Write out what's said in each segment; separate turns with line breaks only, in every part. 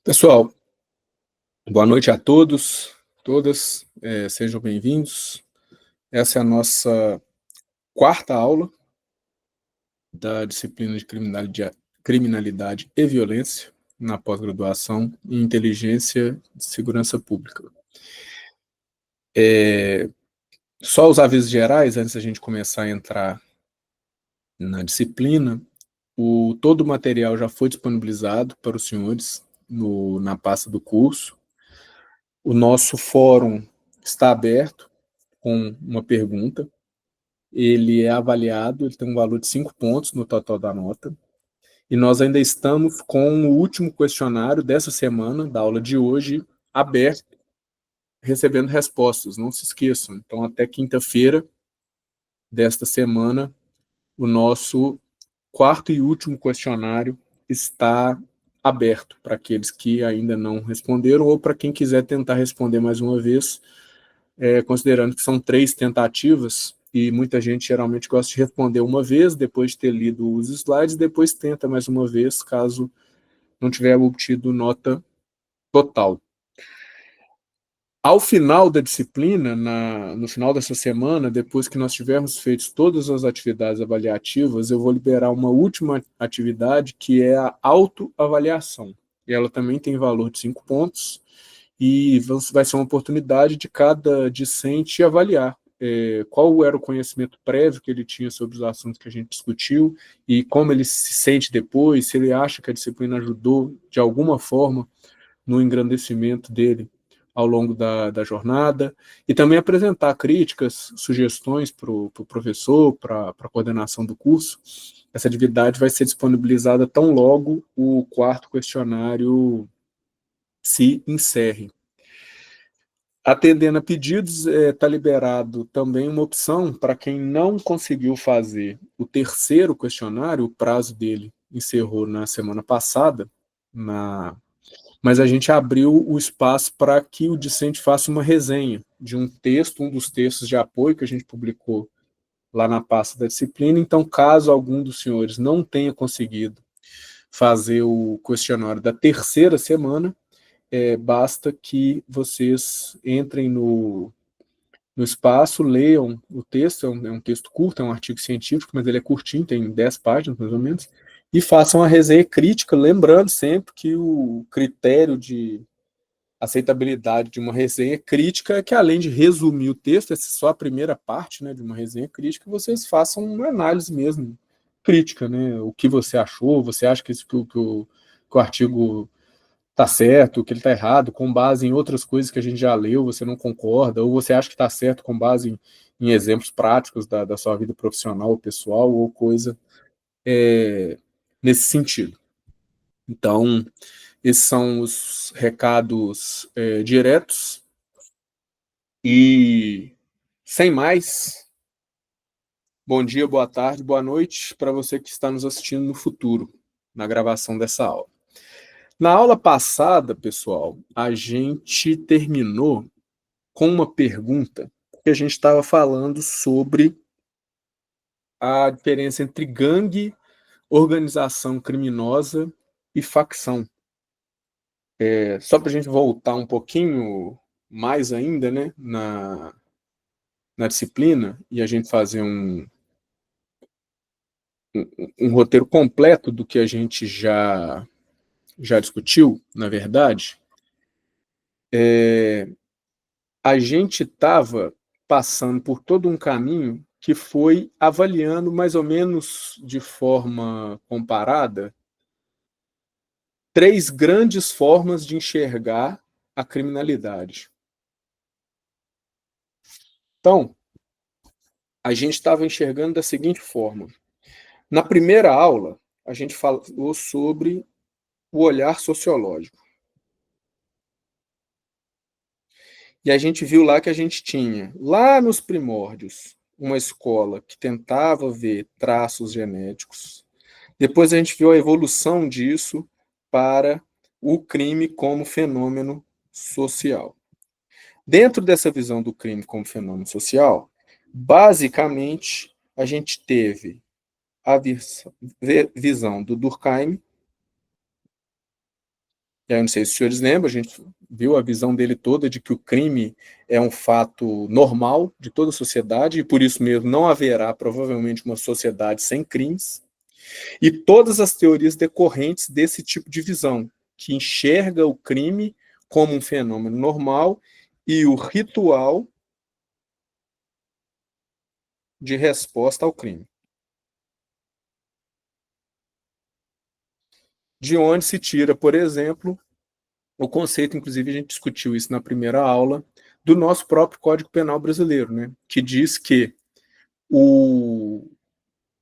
Pessoal, boa noite a todos, todas, sejam bem-vindos. Essa é a nossa quarta aula da disciplina de criminalidade e violência na pós-graduação em inteligência de segurança pública. Só os avisos gerais, antes da gente começar a entrar na disciplina, todo o material já foi disponibilizado para os senhores na pasta do curso. O nosso fórum está aberto com uma pergunta. Ele é avaliado, ele tem um valor de 5 pontos no total da nota, e nós ainda estamos com o último questionário dessa semana, da aula de hoje, aberto, recebendo respostas, não se esqueçam. Então, até quinta-feira desta semana, o nosso quarto e último questionário está aberto para aqueles que ainda não responderam ou para quem quiser tentar responder mais uma vez, considerando que são 3 tentativas, e muita gente geralmente gosta de responder uma vez, depois de ter lido os slides, depois tenta mais uma vez, caso não tiver obtido nota total. Ao final da disciplina, no final dessa semana, depois que nós tivermos feito todas as atividades avaliativas, eu vou liberar uma última atividade, que é a autoavaliação. E ela também tem valor de 5 pontos, e vai ser uma oportunidade de cada discente avaliar qual era o conhecimento prévio que ele tinha sobre os assuntos que a gente discutiu e como ele se sente depois, se ele acha que a disciplina ajudou de alguma forma no engrandecimento dele ao longo da jornada, e também apresentar críticas, sugestões para o professor, para a coordenação do curso. Essa atividade vai ser disponibilizada tão logo o quarto questionário se encerre. Atendendo a pedidos, está liberado também uma opção para quem não conseguiu fazer o terceiro questionário, o prazo dele encerrou na semana passada, mas a gente abriu o espaço para que o discente faça uma resenha de um texto, um dos textos de apoio que a gente publicou lá na pasta da disciplina. Então, caso algum dos senhores não tenha conseguido fazer o questionário da terceira semana, basta que vocês entrem no espaço, leiam o texto, é um texto curto, é um artigo científico, mas ele é curtinho, tem 10 páginas mais ou menos, e façam a resenha crítica, lembrando sempre que o critério de aceitabilidade de uma resenha crítica é que, além de resumir o texto, essa é só a primeira parte, né, de uma resenha crítica, vocês façam uma análise mesmo crítica, né, o que você achou, você acha que o artigo está certo, que ele está errado, com base em outras coisas que a gente já leu, você não concorda, ou você acha que está certo com base em exemplos práticos da sua vida profissional ou pessoal, ou coisa nesse sentido. Então, esses são os recados diretos, e sem mais, bom dia, boa tarde, boa noite para você que está nos assistindo no futuro, na gravação dessa aula. Na aula passada, pessoal, a gente terminou com uma pergunta que a gente estava falando sobre a diferença entre gangue, organização criminosa e facção. Só para a gente voltar um pouquinho mais ainda, né, na disciplina, e a gente fazer um roteiro completo do que a gente já discutiu, na verdade, a gente estava passando por todo um caminho que foi avaliando mais ou menos de forma comparada 3 grandes formas de enxergar a criminalidade. Então, a gente estava enxergando da seguinte forma. Na primeira aula, a gente falou sobre o olhar sociológico. E a gente viu lá que a gente tinha, lá nos primórdios, uma escola que tentava ver traços genéticos. Depois a gente viu a evolução disso para o crime como fenômeno social. Dentro dessa visão do crime como fenômeno social, basicamente, a gente teve a visão do Durkheim, E aí, não sei se os senhores lembram, a gente viu a visão dele toda de que o crime é um fato normal de toda a sociedade e por isso mesmo não haverá provavelmente uma sociedade sem crimes. E todas as teorias decorrentes desse tipo de visão, que enxerga o crime como um fenômeno normal e o ritual de resposta ao crime. De onde se tira, por exemplo, o conceito, inclusive a gente discutiu isso na primeira aula, do nosso próprio Código Penal brasileiro, né, que diz que o,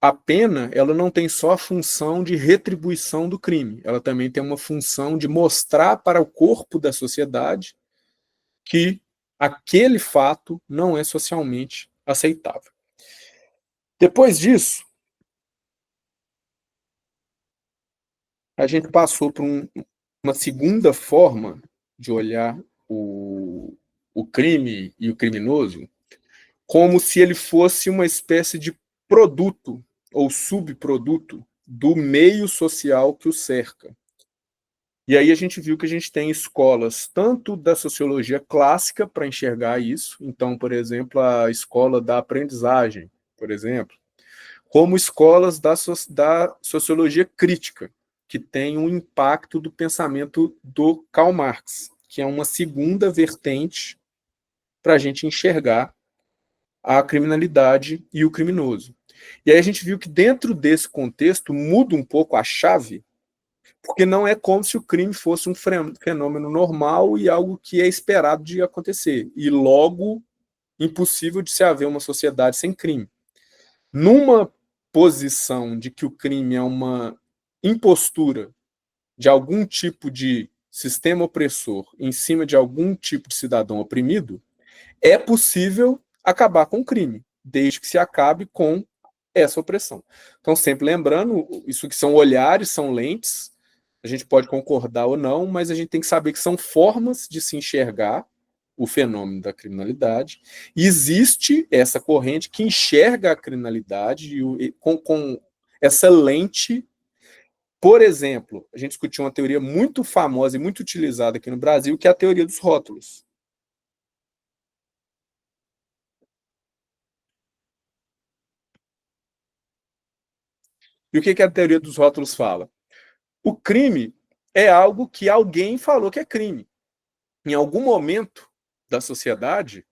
a pena ela não tem só a função de retribuição do crime, ela também tem uma função de mostrar para o corpo da sociedade que aquele fato não é socialmente aceitável. Depois disso, a gente passou por uma segunda forma de olhar o crime e o criminoso, como se ele fosse uma espécie de produto ou subproduto do meio social que o cerca. E aí a gente viu que a gente tem escolas tanto da sociologia clássica para enxergar isso, então, por exemplo, a escola da aprendizagem, por exemplo, como escolas da sociologia crítica, que tem um impacto do pensamento do Karl Marx, que é uma segunda vertente para a gente enxergar a criminalidade e o criminoso. E aí a gente viu que dentro desse contexto muda um pouco a chave, porque não é como se o crime fosse um fenômeno normal e algo que é esperado de acontecer, e logo impossível de se haver uma sociedade sem crime. Numa posição de que o crime é uma impostura de algum tipo de sistema opressor em cima de algum tipo de cidadão oprimido, é possível acabar com o crime, desde que se acabe com essa opressão. Então, sempre lembrando, isso que são olhares, são lentes, a gente pode concordar ou não, mas a gente tem que saber que são formas de se enxergar o fenômeno da criminalidade. E existe essa corrente que enxerga a criminalidade com essa lente. Por exemplo, a gente discutiu uma teoria muito famosa e muito utilizada aqui no Brasil, que é a teoria dos rótulos. E o que a teoria dos rótulos fala? O crime é algo que alguém falou que é crime. Em algum momento da sociedade,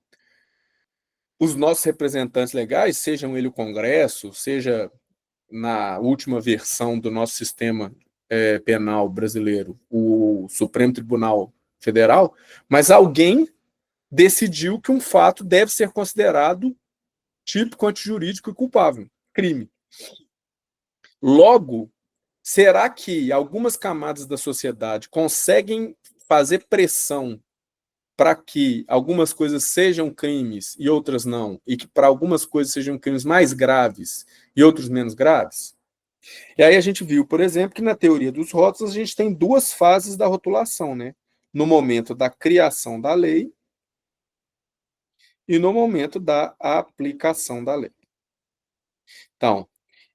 os nossos representantes legais, sejam ele o Congresso, seja na última versão do nosso sistema penal brasileiro, o Supremo Tribunal Federal, mas alguém decidiu que um fato deve ser considerado típico, antijurídico e culpável, crime. Logo, será que algumas camadas da sociedade conseguem fazer pressão para que algumas coisas sejam crimes e outras não, e que para algumas coisas sejam crimes mais graves e outros menos graves? E aí a gente viu, por exemplo, que na teoria dos rótulos a gente tem duas fases da rotulação, né? No momento da criação da lei e no momento da aplicação da lei. Então,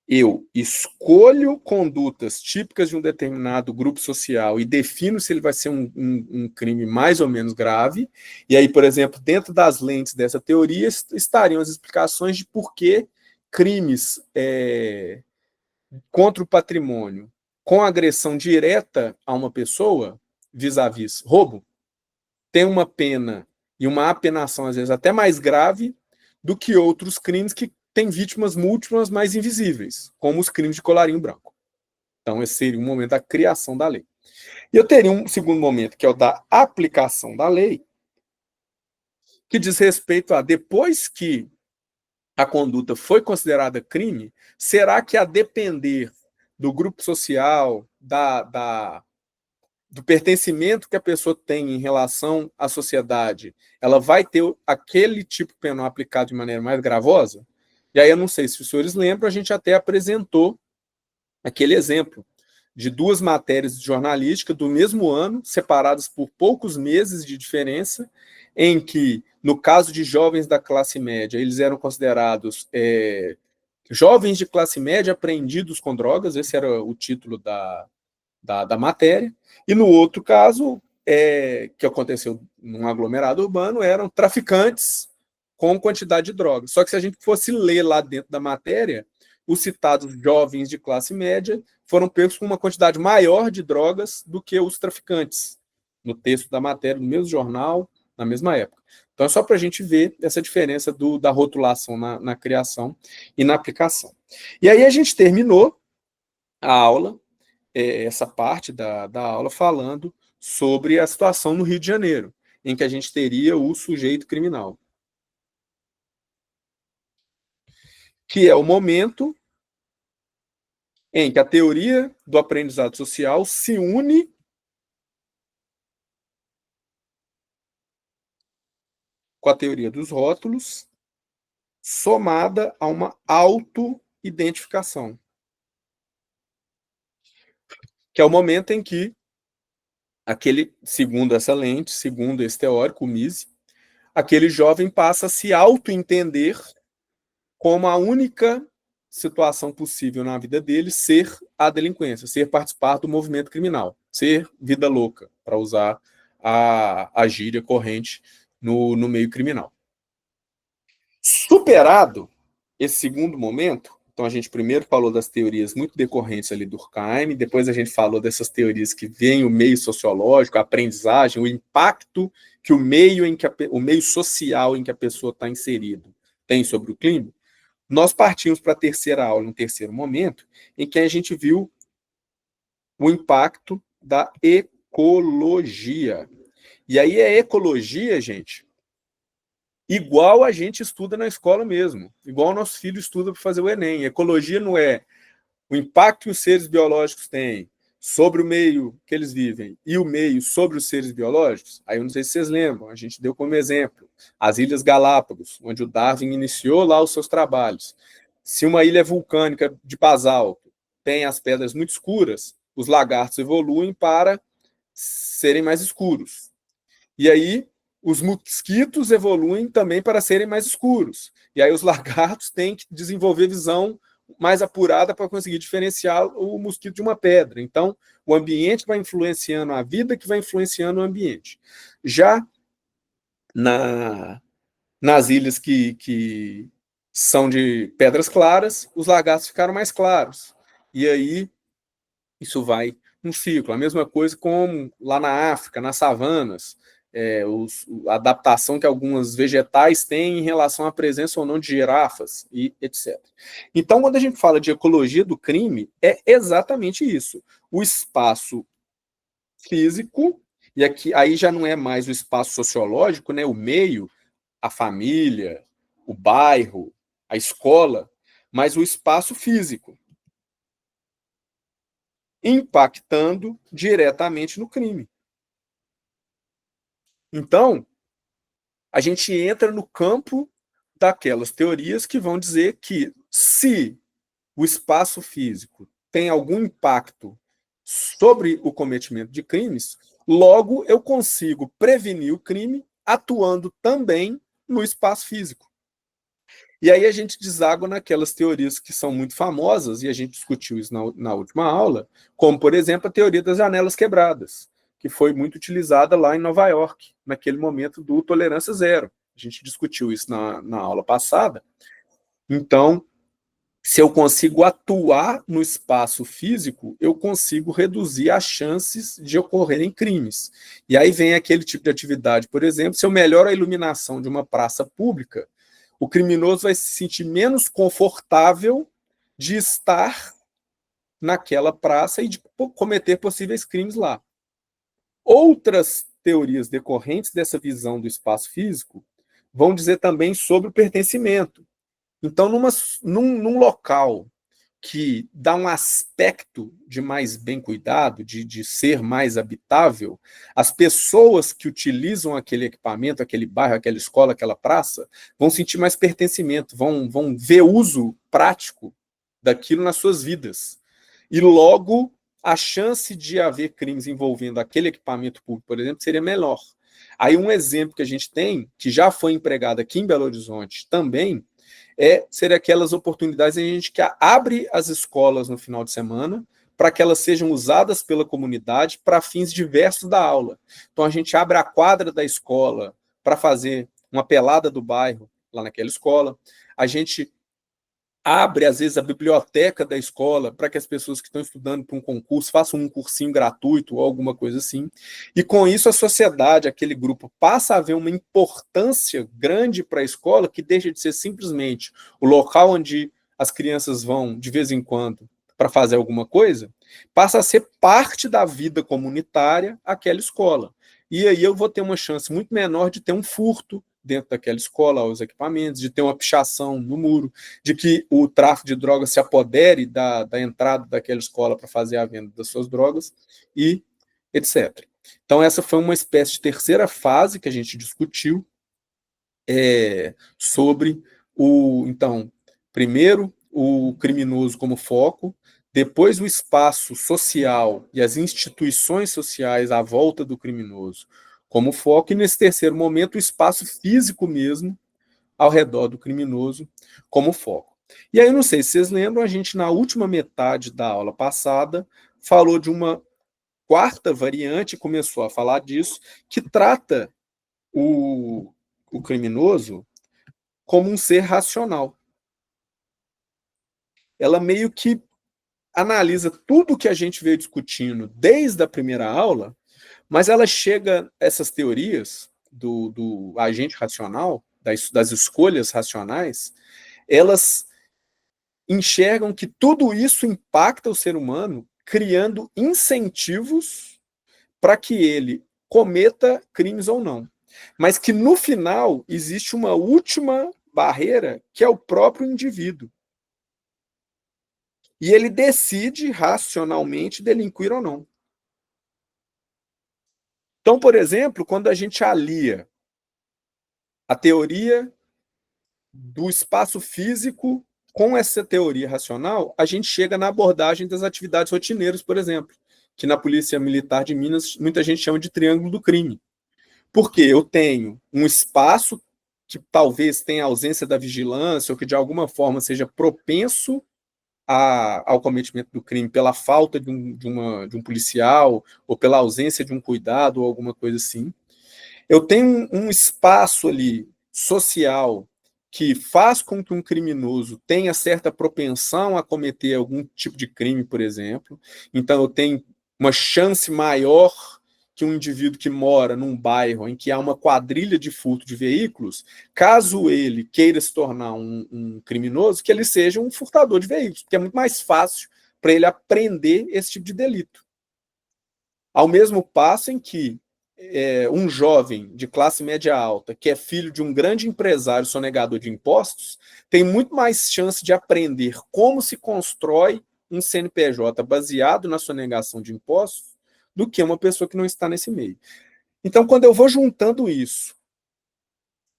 eu escolho condutas típicas de um determinado grupo social e defino se ele vai ser um crime mais ou menos grave. E aí, por exemplo, dentro das lentes dessa teoria estariam as explicações de por que crimes contra o patrimônio com agressão direta a uma pessoa, vis-à-vis roubo, tem uma pena e uma apenação, às vezes, até mais grave do que outros crimes que têm vítimas múltiplas, mais invisíveis, como os crimes de colarinho branco. Então, esse seria um momento da criação da lei. E eu teria um segundo momento, que é o da aplicação da lei, que diz respeito a, depois que a conduta foi considerada crime, será que a depender do grupo social, do pertencimento que a pessoa tem em relação à sociedade, ela vai ter aquele tipo penal aplicado de maneira mais gravosa? E aí eu não sei se os senhores lembram, a gente até apresentou aquele exemplo de duas matérias de jornalística do mesmo ano, separadas por poucos meses de diferença, em que, no caso de jovens da classe média, eles eram considerados jovens de classe média apreendidos com drogas, esse era o título da matéria, e no outro caso, que aconteceu num aglomerado urbano, eram traficantes com quantidade de drogas. Só que se a gente fosse ler lá dentro da matéria, os citados jovens de classe média foram pegos com uma quantidade maior de drogas do que os traficantes, no texto da matéria, no mesmo jornal, na mesma época. Então é só para a gente ver essa diferença da rotulação na criação e na aplicação. E aí a gente terminou a aula, essa parte da aula, falando sobre a situação no Rio de Janeiro, em que a gente teria o sujeito criminal, que é o momento em que a teoria do aprendizado social se une com a teoria dos rótulos, somada a uma auto-identificação, que é o momento em que segundo essa lente, segundo esse teórico, o Mise, aquele jovem passa a se auto-entender como a única situação possível na vida dele ser a delinquência, ser participar do movimento criminal, ser vida louca, para usar a gíria corrente no meio criminal. Superado esse segundo momento, então a gente primeiro falou das teorias muito decorrentes ali do Durkheim, depois a gente falou dessas teorias que veem o meio sociológico, a aprendizagem, o impacto que o meio social em que a pessoa está inserido tem sobre o crime. Nós partimos para a terceira aula, um terceiro momento, em que a gente viu o impacto da ecologia. E aí a ecologia, gente, igual a gente estuda na escola mesmo, igual o nosso filho estuda para fazer o Enem. Ecologia não é o impacto que os seres biológicos têm sobre o meio que eles vivem e o meio sobre os seres biológicos. Aí eu não sei se vocês lembram, a gente deu como exemplo as Ilhas Galápagos, onde o Darwin iniciou lá os seus trabalhos. Se uma ilha vulcânica de basalto tem as pedras muito escuras, os lagartos evoluem para serem mais escuros. E aí os mosquitos evoluem também para serem mais escuros. E aí os lagartos têm que desenvolver visão mais apurada para conseguir diferenciar o mosquito de uma pedra. Então, o ambiente vai influenciando a vida, que vai influenciando o ambiente. Já nas ilhas que são de pedras claras, os lagartos ficaram mais claros. E aí, isso vai um ciclo. A mesma coisa como lá na África, nas savanas, a adaptação que alguns vegetais têm em relação à presença ou não de girafas, e etc. Então, quando a gente fala de ecologia do crime, é exatamente isso. O espaço físico, e aqui aí já não é mais o espaço sociológico, né, o meio, a família, o bairro, a escola, mas o espaço físico, impactando diretamente no crime. Então, a gente entra no campo daquelas teorias que vão dizer que se o espaço físico tem algum impacto sobre o cometimento de crimes, logo eu consigo prevenir o crime atuando também no espaço físico. E aí a gente deságua naquelas teorias que são muito famosas, e a gente discutiu isso na última aula, como, por exemplo, a teoria das janelas quebradas, que foi muito utilizada lá em Nova York, naquele momento do tolerância zero. A gente discutiu isso na aula passada. Então, se eu consigo atuar no espaço físico, eu consigo reduzir as chances de ocorrerem crimes. E aí vem aquele tipo de atividade, por exemplo, se eu melhoro a iluminação de uma praça pública, o criminoso vai se sentir menos confortável de estar naquela praça e de cometer possíveis crimes lá. Outras teorias decorrentes dessa visão do espaço físico vão dizer também sobre o pertencimento. Então, num local que dá um aspecto de mais bem cuidado, de ser mais habitável, as pessoas que utilizam aquele equipamento, aquele bairro, aquela escola, aquela praça, vão sentir mais pertencimento, vão ver uso prático daquilo nas suas vidas. E logo, a chance de haver crimes envolvendo aquele equipamento público, por exemplo, seria menor. Aí um exemplo que a gente tem, que já foi empregado aqui em Belo Horizonte também, ser aquelas oportunidades em que a gente abre as escolas no final de semana para que elas sejam usadas pela comunidade para fins diversos da aula. Então, a gente abre a quadra da escola para fazer uma pelada do bairro lá naquela escola. A gente abre, às vezes, a biblioteca da escola para que as pessoas que estão estudando para um concurso façam um cursinho gratuito ou alguma coisa assim. E com isso a sociedade, aquele grupo, passa a ver uma importância grande para a escola, que deixa de ser simplesmente o local onde as crianças vão de vez em quando para fazer alguma coisa, passa a ser parte da vida comunitária aquela escola. E aí eu vou ter uma chance muito menor de ter um furto dentro daquela escola, os equipamentos, de ter uma pichação no muro, de que o tráfico de drogas se apodere da entrada daquela escola para fazer a venda das suas drogas, e etc. Então, essa foi uma espécie de terceira fase que a gente discutiu sobre então, primeiro, o criminoso como foco, depois o espaço social e as instituições sociais à volta do criminoso como foco, e nesse terceiro momento, o espaço físico mesmo, ao redor do criminoso, como foco. E aí, eu não sei se vocês lembram, a gente, na última metade da aula passada, falou de uma quarta variante, começou a falar disso, que trata o criminoso como um ser racional. Ela meio que analisa tudo que a gente veio discutindo desde a primeira aula, mas ela chega, essas teorias do agente racional, das escolhas racionais, elas enxergam que tudo isso impacta o ser humano, criando incentivos para que ele cometa crimes ou não. Mas que no final existe uma última barreira, que é o próprio indivíduo. E ele decide racionalmente delinquir ou não. Então, por exemplo, quando a gente alia a teoria do espaço físico com essa teoria racional, a gente chega na abordagem das atividades rotineiras, por exemplo, que na Polícia Militar de Minas muita gente chama de triângulo do crime. Porque eu tenho um espaço que talvez tenha ausência da vigilância ou que de alguma forma seja propenso ao cometimento do crime pela falta de um policial ou pela ausência de um cuidado ou alguma coisa assim. Eu tenho um espaço ali social que faz com que um criminoso tenha certa propensão a cometer algum tipo de crime, por exemplo. Então, eu tenho uma chance maior que um indivíduo que mora num bairro em que há uma quadrilha de furto de veículos, caso ele queira se tornar um criminoso, que ele seja um furtador de veículos, porque é muito mais fácil para ele aprender esse tipo de delito. Ao mesmo passo em que um jovem de classe média alta, que é filho de um grande empresário sonegador de impostos, tem muito mais chance de aprender como se constrói um CNPJ baseado na sonegação de impostos do que uma pessoa que não está nesse meio. Então, quando eu vou juntando isso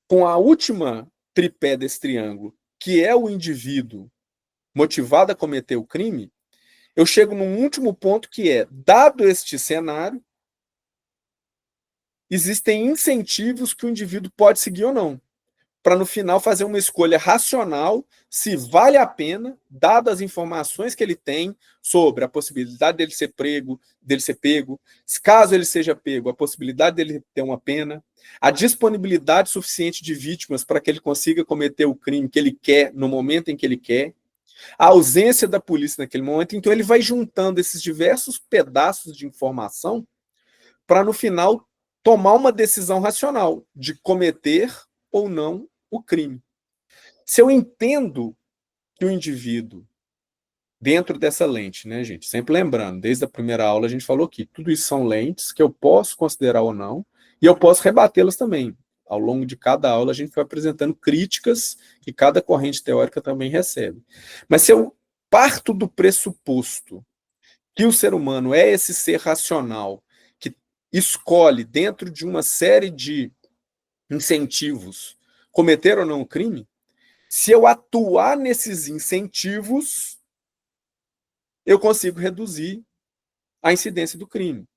com a última tripé desse triângulo, que é o indivíduo motivado a cometer o crime, eu chego num último ponto que é, dado este cenário, existem incentivos que o indivíduo pode seguir ou não, para no final fazer uma escolha racional se vale a pena, dadas as informações que ele tem sobre a possibilidade dele ser pego, caso ele seja pego, a possibilidade dele ter uma pena, a disponibilidade suficiente de vítimas para que ele consiga cometer o crime que ele quer no momento em que ele quer, a ausência da polícia naquele momento. Então ele vai juntando esses diversos pedaços de informação para no final tomar uma decisão racional de cometer ou não o crime. Se eu entendo que o indivíduo, dentro dessa lente, né, gente, sempre lembrando, desde a primeira aula a gente falou que tudo isso são lentes que eu posso considerar ou não, e eu posso rebatê-las também. Ao longo de cada aula a gente vai apresentando críticas que cada corrente teórica também recebe. Mas se eu parto do pressuposto que o ser humano é esse ser racional, que escolhe, dentro de uma série de incentivos, cometer ou não o crime, se eu atuar nesses incentivos, eu consigo reduzir a incidência do crime.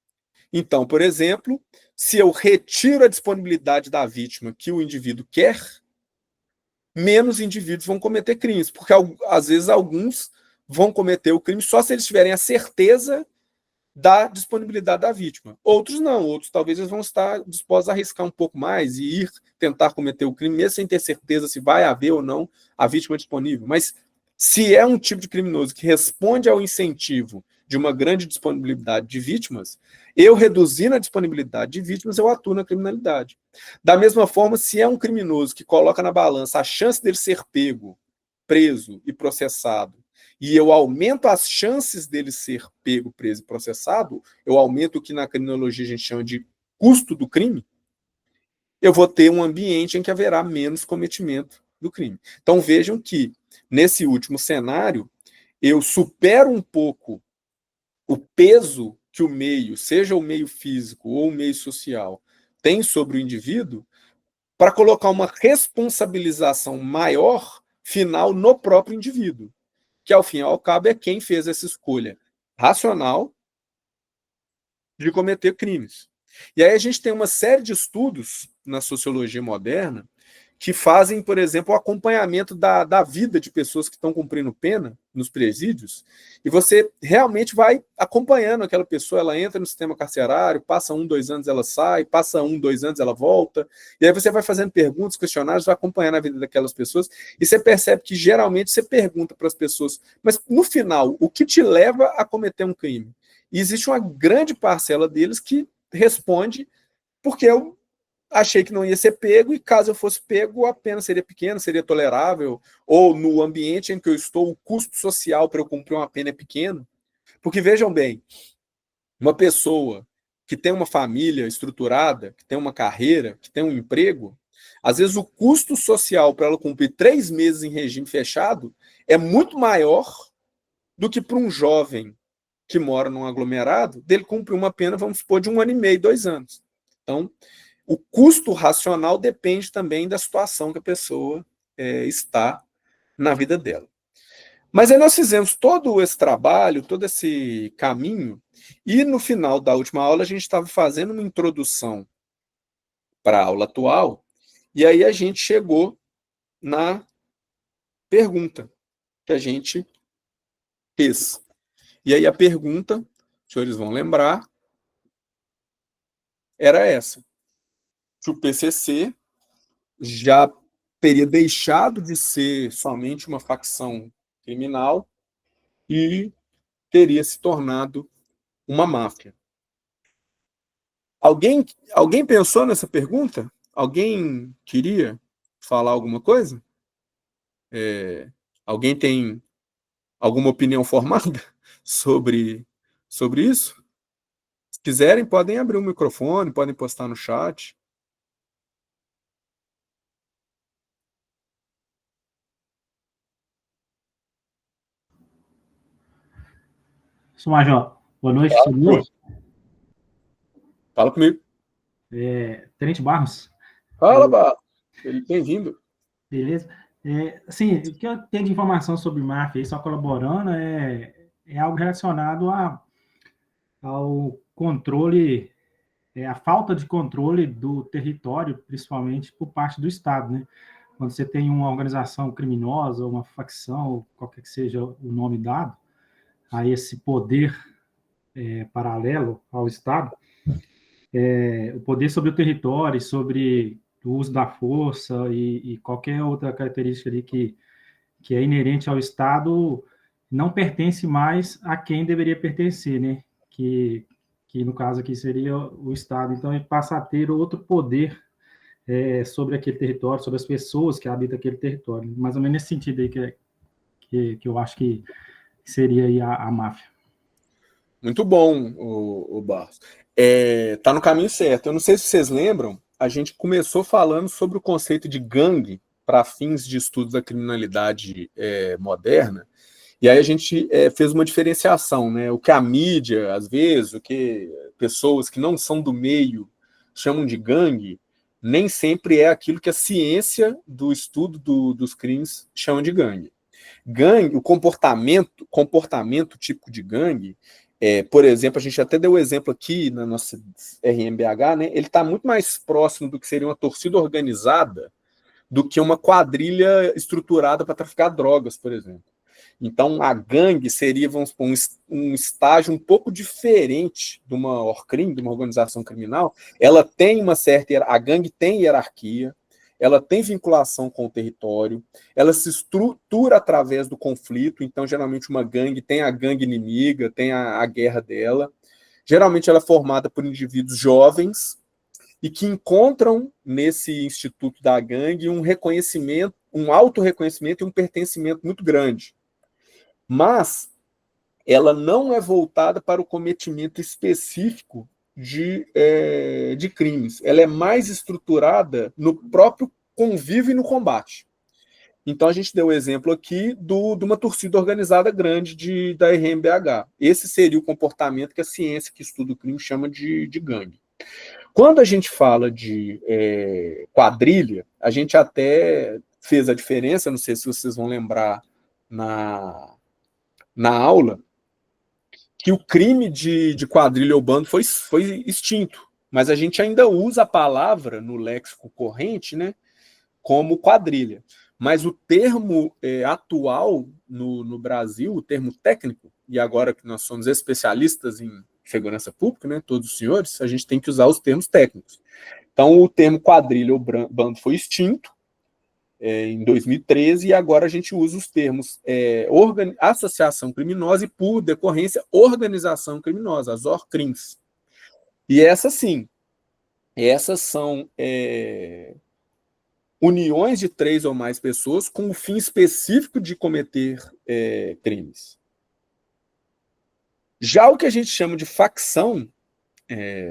Então, por exemplo, se eu retiro a disponibilidade da vítima que o indivíduo quer, menos indivíduos vão cometer crimes, porque às vezes alguns vão cometer o crime só se eles tiverem a certeza da disponibilidade da vítima. Outros não, outros talvez eles vão estar dispostos a arriscar um pouco mais e ir tentar cometer o crime, mesmo sem ter certeza se vai haver ou não a vítima disponível. Mas se é um tipo de criminoso que responde ao incentivo de uma grande disponibilidade de vítimas, eu reduzindo a disponibilidade de vítimas, eu atuo na criminalidade. Da mesma forma, se é um criminoso que coloca na balança a chance dele ser pego, preso e processado, e eu aumento as chances dele ser pego, preso e processado, eu aumento o que na criminologia a gente chama de custo do crime, eu vou ter um ambiente em que haverá menos cometimento do crime. Então vejam que, nesse último cenário, eu supero um pouco o peso que o meio, seja o meio físico ou o meio social, tem sobre o indivíduo, para colocar uma responsabilização maior final no próprio indivíduo, que ao fim e ao cabo é quem fez essa escolha racional de cometer crimes. E aí a gente tem uma série de estudos na sociologia moderna que fazem, por exemplo, o acompanhamento da vida de pessoas que estão cumprindo pena nos presídios, e você realmente vai acompanhando aquela pessoa, ela entra no sistema carcerário, passa 1, 2 anos ela sai, passa 1, 2 anos ela volta, e aí você vai fazendo perguntas, questionários, vai acompanhando a vida daquelas pessoas, e você percebe que geralmente você pergunta para as pessoas, mas no final, o que te leva a cometer um crime? E existe uma grande parcela deles que responde porque eu achei que não ia ser pego, e caso eu fosse pego, a pena seria pequena, seria tolerável, ou no ambiente em que eu estou, o custo social para eu cumprir uma pena é pequeno. Porque vejam bem, uma pessoa que tem uma família estruturada, que tem uma carreira, que tem um emprego, às vezes o custo social para ela cumprir 3 meses em regime fechado é muito maior do que para um jovem que mora num aglomerado, dele cumprir uma pena, vamos supor, de 1 ano e meio, 2 anos. Então, o custo racional depende também da situação que a pessoa está na vida dela. Mas aí nós fizemos todo esse trabalho, todo esse caminho, e no final da última aula a gente estava fazendo uma introdução para a aula atual, e aí a gente chegou na pergunta que a gente fez. E aí a pergunta, os senhores vão lembrar, era essa: se o PCC já teria deixado de ser somente uma facção criminal e teria se tornado uma máfia. Alguém pensou nessa pergunta? Alguém queria falar alguma coisa? Alguém tem alguma opinião formada sobre isso? Se quiserem, podem abrir o microfone, podem postar no chat.
Sou Major, boa noite,
Fala,
senhor.
Fala comigo.
Tenente Barros.
Fala, Barros. Bem-vindo.
Beleza? Assim, o que eu tenho de informação sobre máfia, só colaborando, é algo relacionado ao controle, a falta de controle do território, principalmente por parte do Estado, né? Quando você tem uma organização criminosa, uma facção, qualquer que seja o nome dado, a esse poder paralelo ao Estado, o poder sobre o território, sobre o uso da força e qualquer outra característica ali que é inerente ao Estado não pertence mais a quem deveria pertencer, né? Que no caso aqui seria o Estado. Então, ele passa a ter outro poder sobre aquele território, sobre as pessoas que habitam aquele território. Mais ou menos nesse sentido aí que eu acho que seria aí a máfia.
Muito bom, o Barros. Tá no caminho certo. Eu não sei se vocês lembram, a gente começou falando sobre o conceito de gangue para fins de estudos da criminalidade moderna, e aí a gente fez uma diferenciação, né? O que a mídia, às vezes, o que pessoas que não são do meio chamam de gangue, nem sempre é aquilo que a ciência do estudo dos crimes chama de gangue. Gangue, o comportamento típico de gangue, por exemplo, a gente até deu o exemplo aqui na nossa RMBH, né? Ele está muito mais próximo do que seria uma torcida organizada do que uma quadrilha estruturada para traficar drogas, por exemplo. Então, a gangue seria, vamos supor, um estágio um pouco diferente de uma ORCRIM, de uma organização criminal. Ela tem uma certa... A gangue tem hierarquia, ela tem vinculação com o território, ela se estrutura através do conflito. Então, geralmente, uma gangue tem a gangue inimiga, tem a guerra dela. Geralmente, ela é formada por indivíduos jovens e que encontram nesse instituto da gangue um reconhecimento, um autorreconhecimento e um pertencimento muito grande. Mas ela não é voltada para o cometimento específico de crimes. Ela é mais estruturada no próprio convívio e no combate. Então, a gente deu o exemplo aqui de uma torcida organizada grande da RMBH. Esse seria o comportamento que a ciência que estuda o crime chama de gangue. Quando a gente fala de quadrilha, a gente até fez a diferença, não sei se vocês vão lembrar na aula, que o crime de quadrilha ou bando foi extinto, mas a gente ainda usa a palavra no léxico corrente, né, como quadrilha. Mas o termo atual no Brasil, o termo técnico, e agora que nós somos especialistas em segurança pública, né, todos os senhores, a gente tem que usar os termos técnicos. Então, o termo quadrilha ou bando foi extinto em 2013, e agora a gente usa os termos associação criminosa e, por decorrência, organização criminosa, as ORCRIMs. E essas são uniões de 3 ou mais pessoas com o fim específico de cometer crimes. Já o que a gente chama de facção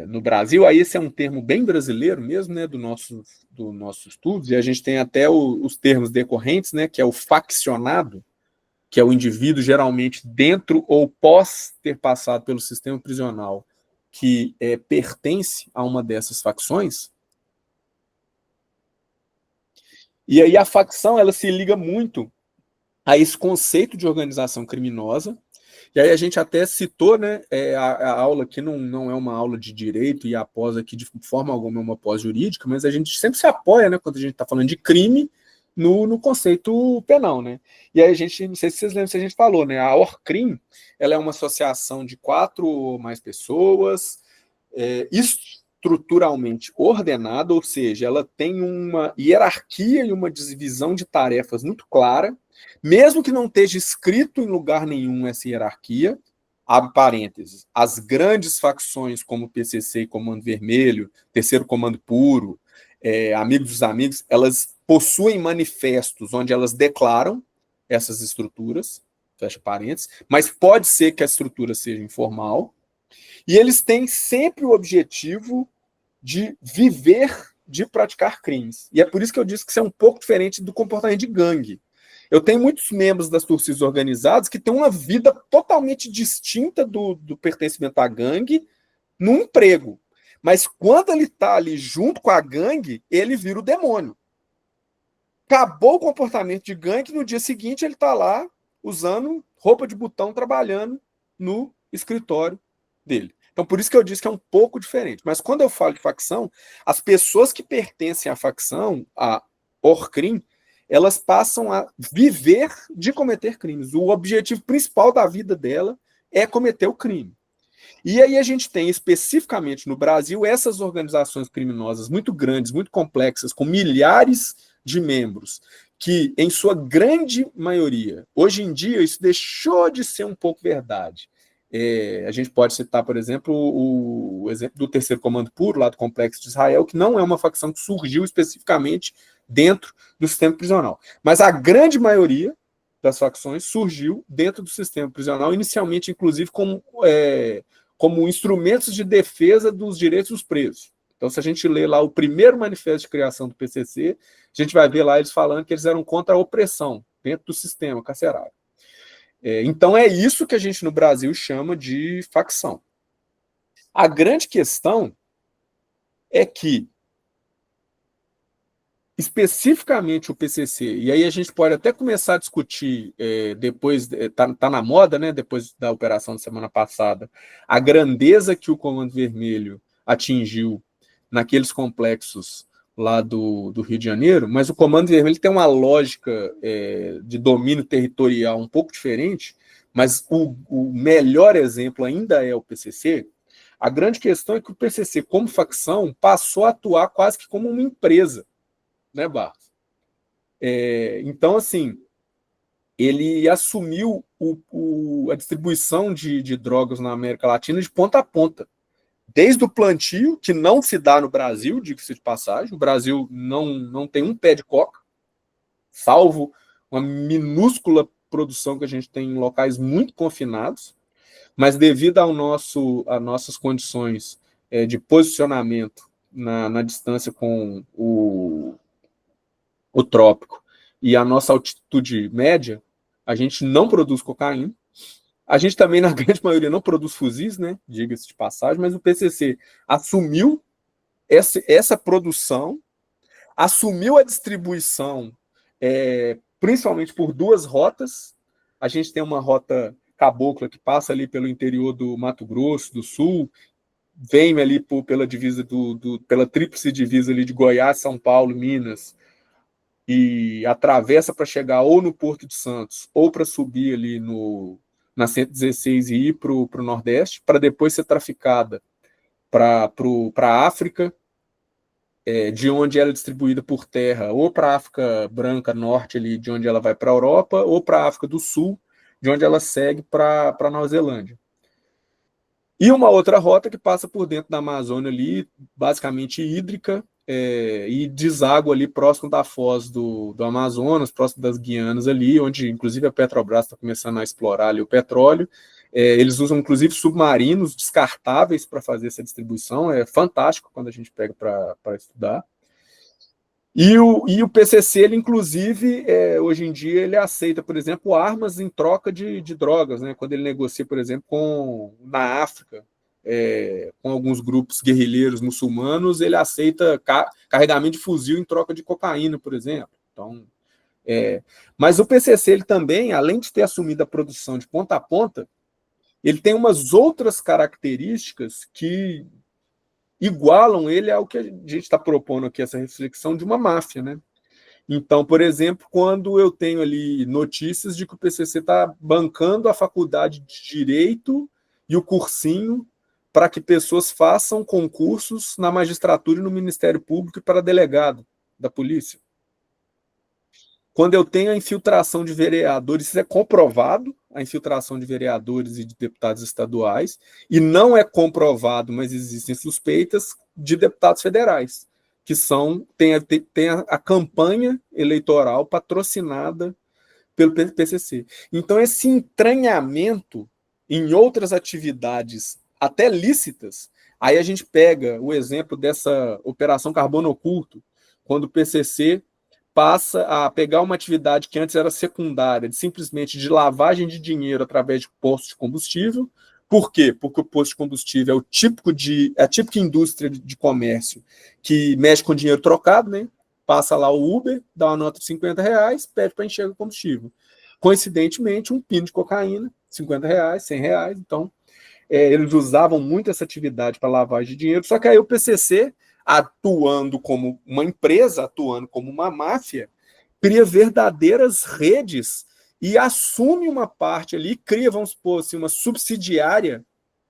no Brasil, aí esse é um termo bem brasileiro mesmo, né, do nosso estudo, e a gente tem até os termos decorrentes, né, que é o faccionado, que é o indivíduo geralmente dentro ou pós ter passado pelo sistema prisional, que pertence a uma dessas facções. E aí a facção, ela se liga muito a esse conceito de organização criminosa. E aí a gente até citou, né, a aula aqui não é uma aula de direito, e a pós aqui de forma alguma é uma pós jurídica, mas a gente sempre se apoia, né, quando a gente está falando de crime, no conceito penal, né? E aí a gente, não sei se vocês lembram se a gente falou, né, a ORCRIM, ela é uma associação de 4 ou mais pessoas, estruturalmente ordenada, ou seja, ela tem uma hierarquia e uma divisão de tarefas muito clara, mesmo que não esteja escrito em lugar nenhum essa hierarquia. Abre parênteses, as grandes facções como o PCC e Comando Vermelho, Terceiro Comando Puro, Amigos dos Amigos, elas possuem manifestos onde elas declaram essas estruturas, fecha parênteses, mas pode ser que a estrutura seja informal, e eles têm sempre o objetivo de viver, de praticar crimes. E é por isso que eu disse que isso é um pouco diferente do comportamento de gangue. Eu tenho muitos membros das torcidas organizadas que têm uma vida totalmente distinta do pertencimento à gangue no emprego. Mas quando ele está ali junto com a gangue, ele vira o demônio. Acabou o comportamento de gangue, no dia seguinte ele está lá usando roupa de botão, trabalhando no escritório dele. Então, por isso que eu disse que é um pouco diferente. Mas quando eu falo de facção, as pessoas que pertencem à facção, a ORCRIM, elas passam a viver de cometer crimes. O objetivo principal da vida dela é cometer o crime. E aí a gente tem, especificamente no Brasil, essas organizações criminosas muito grandes, muito complexas, com milhares de membros, que, em sua grande maioria, hoje em dia, isso deixou de ser um pouco verdade. A gente pode citar, por exemplo, o exemplo do Terceiro Comando Puro, lá do Complexo de Israel, que não é uma facção que surgiu especificamente dentro do sistema prisional. Mas a grande maioria das facções surgiu dentro do sistema prisional, inicialmente, inclusive, como instrumentos de defesa dos direitos dos presos. Então, se a gente lê lá o primeiro manifesto de criação do PCC, a gente vai ver lá eles falando que eles eram contra a opressão dentro do sistema carcerário. Então, é isso que a gente no Brasil chama de facção. A grande questão é que, especificamente o PCC, e aí a gente pode até começar a discutir, depois, tá na moda, né, depois da operação da semana passada, a grandeza que o Comando Vermelho atingiu naqueles complexos lá do Rio de Janeiro, mas o Comando Vermelho tem uma lógica de domínio territorial um pouco diferente, mas o melhor exemplo ainda é o PCC. A grande questão é que o PCC, como facção, passou a atuar quase que como uma empresa, né, Barros? Então, assim, ele assumiu a distribuição de drogas na América Latina de ponta a ponta. Desde o plantio, que não se dá no Brasil, diga-se de passagem, o Brasil não tem um pé de coca, salvo uma minúscula produção que a gente tem em locais muito confinados, mas devido às nossas condições de posicionamento na distância com o trópico e a nossa altitude média, a gente não produz cocaína. A gente também, na grande maioria, não produz fuzis, né? Diga-se de passagem, mas o PCC assumiu essa produção, assumiu a distribuição, principalmente por duas rotas. A gente tem uma rota cabocla que passa ali pelo interior do Mato Grosso do Sul, vem ali pela divisa pela tríplice divisa ali de Goiás, São Paulo, Minas, e atravessa para chegar ou no Porto de Santos ou para subir ali na 116 e ir para o Nordeste, para depois ser traficada para a África, de onde ela é distribuída por terra, ou para a África Branca Norte, ali, de onde ela vai para a Europa, ou para a África do Sul, de onde ela segue para a Nova Zelândia. E uma outra rota que passa por dentro da Amazônia ali, basicamente hídrica, e deságua ali próximo da foz do Amazonas, próximo das Guianas ali, onde inclusive a Petrobras está começando a explorar ali o petróleo. Eles usam inclusive submarinos descartáveis para fazer essa distribuição, é fantástico quando a gente pega para estudar. E o PCC, ele, inclusive, hoje em dia, ele aceita, por exemplo, armas em troca de drogas, né? Quando ele negocia, por exemplo, na África, com alguns grupos guerrilheiros muçulmanos, ele aceita carregamento de fuzil em troca de cocaína, por exemplo. Então, mas o PCC, ele também, além de ter assumido a produção de ponta a ponta, ele tem umas outras características que igualam ele ao que a gente está propondo aqui, essa reflexão de uma máfia, né? Então, por exemplo, quando eu tenho ali notícias de que o PCC está bancando a faculdade de Direito e o cursinho para que pessoas façam concursos na magistratura e no Ministério Público para delegado da polícia. Quando eu tenho a infiltração de vereadores, isso é comprovado, a infiltração de vereadores e de deputados estaduais, e não é comprovado, mas existem suspeitas de deputados federais, que tem a campanha eleitoral patrocinada pelo PCC. Então, esse entranhamento em outras atividades, até lícitas, aí a gente pega o exemplo dessa Operação Carbono Oculto, quando o PCC passa a pegar uma atividade que antes era secundária, simplesmente de lavagem de dinheiro através de postos de combustível. Por quê? Porque o posto de combustível é a típica indústria de comércio que mexe com dinheiro trocado, né? Passa lá o Uber, dá uma nota de R$50, pede para encher o combustível. Coincidentemente, um pino de cocaína, R$50, R$100. Então, eles usavam muito essa atividade para lavagem de dinheiro, só que aí o PCC, atuando como uma empresa, atuando como uma máfia, cria verdadeiras redes e assume uma parte ali, cria, vamos supor assim, uma subsidiária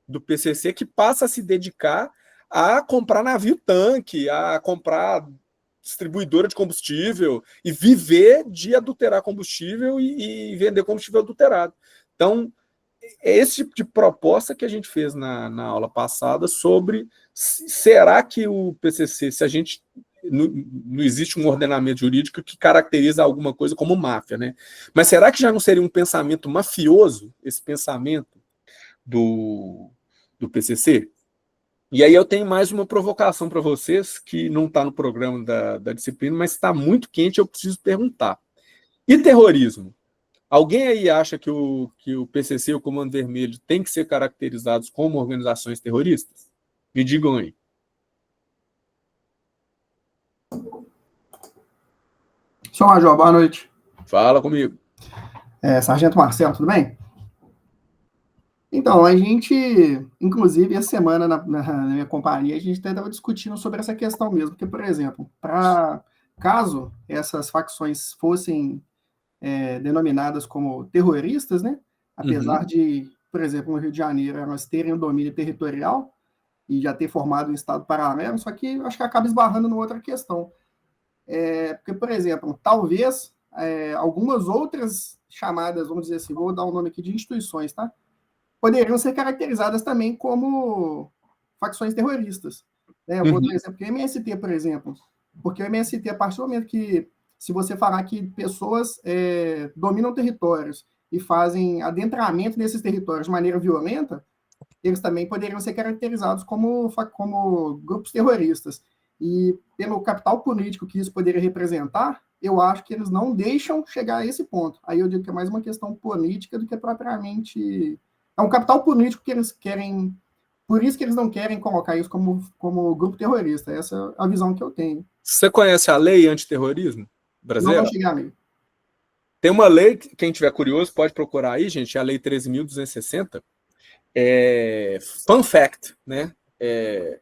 do PCC que passa a se dedicar a comprar navio-tanque, a comprar distribuidora de combustível e viver de adulterar combustível e vender combustível adulterado. Então, é esse tipo de proposta que a gente fez na aula passada sobre será que o PCC, se a gente não existe um ordenamento jurídico que caracteriza alguma coisa como máfia, né? Mas será que já não seria um pensamento mafioso, esse pensamento do PCC? E aí eu tenho mais uma provocação para vocês, que não está no programa da disciplina, mas está muito quente, eu preciso perguntar. E terrorismo? Alguém aí acha que o PCC e o Comando Vermelho têm que ser caracterizados como organizações terroristas? Me digam aí.
Senhor Major, boa noite.
Fala comigo.
Sargento Marcelo, tudo bem? Então, a gente, inclusive, essa semana na minha companhia, a gente estava discutindo sobre essa questão mesmo, porque, por exemplo, caso essas facções fossem denominadas como terroristas, né, apesar de, por exemplo, no Rio de Janeiro, elas terem o domínio territorial e já ter formado um Estado paralelo, só que eu acho que acaba esbarrando numa outra questão. Porque, por exemplo, talvez algumas outras chamadas, vamos dizer assim, vou dar o nome aqui de instituições, tá? Poderiam ser caracterizadas também como facções terroristas. Eu vou dar um exemplo, o MST, por exemplo, porque o MST, a partir do momento que, se você falar que pessoas dominam territórios e fazem adentramento nesses territórios de maneira violenta, eles também poderiam ser caracterizados como grupos terroristas. E pelo capital político que isso poderia representar, eu acho que eles não deixam chegar a esse ponto. Aí eu digo que é mais uma questão política do que propriamente... É um capital político que eles querem... Por isso que eles não querem colocar isso como grupo terrorista. Essa é a visão que eu tenho.
Você conhece a lei antiterrorismo brasileira?
Não cheguei a mim.
Tem uma lei, quem tiver curioso pode procurar aí, gente, é a Lei 13.260. Fun fact, né?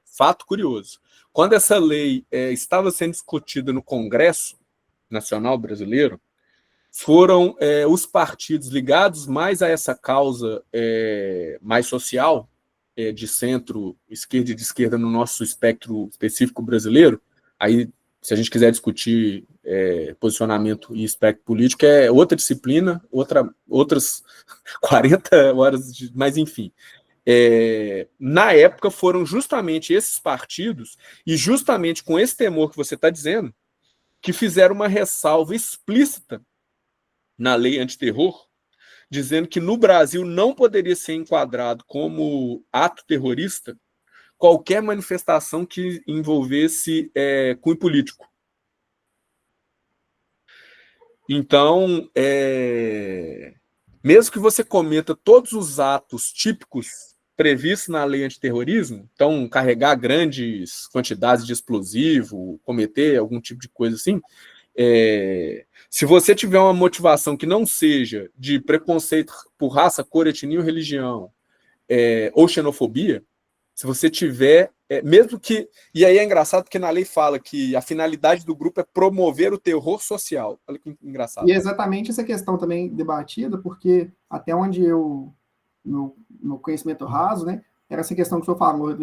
Fato curioso. Quando essa lei estava sendo discutida no Congresso Nacional Brasileiro, foram os partidos ligados mais a essa causa mais social, de centro, esquerda e de esquerda no nosso espectro específico brasileiro. Aí, se a gente quiser discutir posicionamento e espectro político, é outra disciplina, outras 40 horas, mas enfim. Na época foram justamente esses partidos, e justamente com esse temor que você está dizendo, que fizeram uma ressalva explícita na lei antiterror, dizendo que no Brasil não poderia ser enquadrado como ato terrorista qualquer manifestação que envolvesse cunho político. Então, mesmo que você cometa todos os atos típicos previstos na lei antiterrorismo, então carregar grandes quantidades de explosivo, cometer algum tipo de coisa assim, se você tiver uma motivação que não seja de preconceito por raça, cor, etnia ou religião, ou xenofobia, se você tiver, mesmo que... E aí é engraçado porque na lei fala que a finalidade do grupo é promover o terror social. Olha que engraçado.
E é exatamente essa questão também debatida, porque até onde eu, no conhecimento raso, né, era essa questão que o senhor falou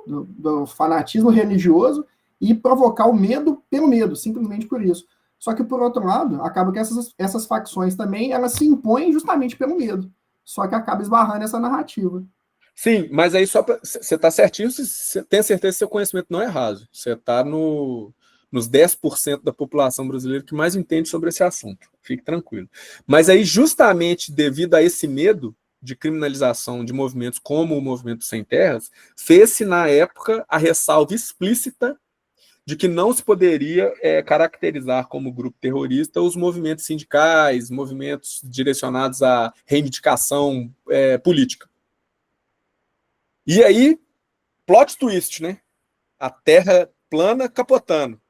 do fanatismo religioso e provocar o medo pelo medo, simplesmente por isso. Só que, por outro lado, acaba que essas facções também, elas se impõem justamente pelo medo. Só que acaba esbarrando essa narrativa.
Sim, mas aí só você está certinho, você tem certeza que seu conhecimento não é raso. Você está nos 10% da população brasileira que mais entende sobre esse assunto. Fique tranquilo. Mas aí, justamente devido a esse medo de criminalização de movimentos como o Movimento Sem Terras, fez-se, na época, a ressalva explícita de que não se poderia caracterizar como grupo terrorista os movimentos sindicais, movimentos direcionados à reivindicação política. E aí, plot twist, né? A terra plana capotando.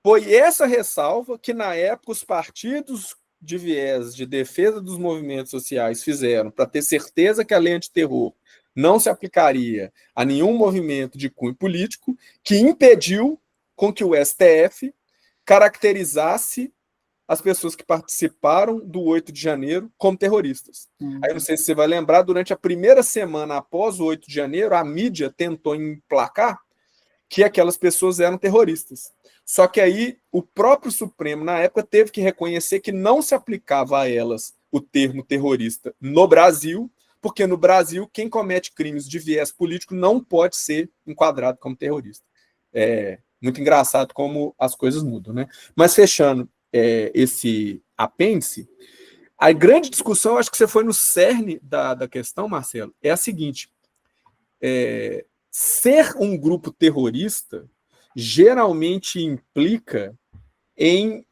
Foi essa ressalva que, na época, os partidos de viés de defesa dos movimentos sociais fizeram para ter certeza que a lei antiterror não se aplicaria a nenhum movimento de cunho político, que impediu com que o STF caracterizasse as pessoas que participaram do 8 de janeiro como terroristas. Aí, não sei se você vai lembrar, durante a primeira semana após o 8 de janeiro, a mídia tentou emplacar que aquelas pessoas eram terroristas. Só que aí o próprio Supremo, na época, teve que reconhecer que não se aplicava a elas o termo terrorista no Brasil, porque no Brasil, quem comete crimes de viés político não pode ser enquadrado como terrorista. É muito engraçado como as coisas mudam, né? Mas fechando esse apêndice, a grande discussão, acho que você foi no cerne da questão, Marcelo, é a seguinte: ser um grupo terrorista geralmente implica em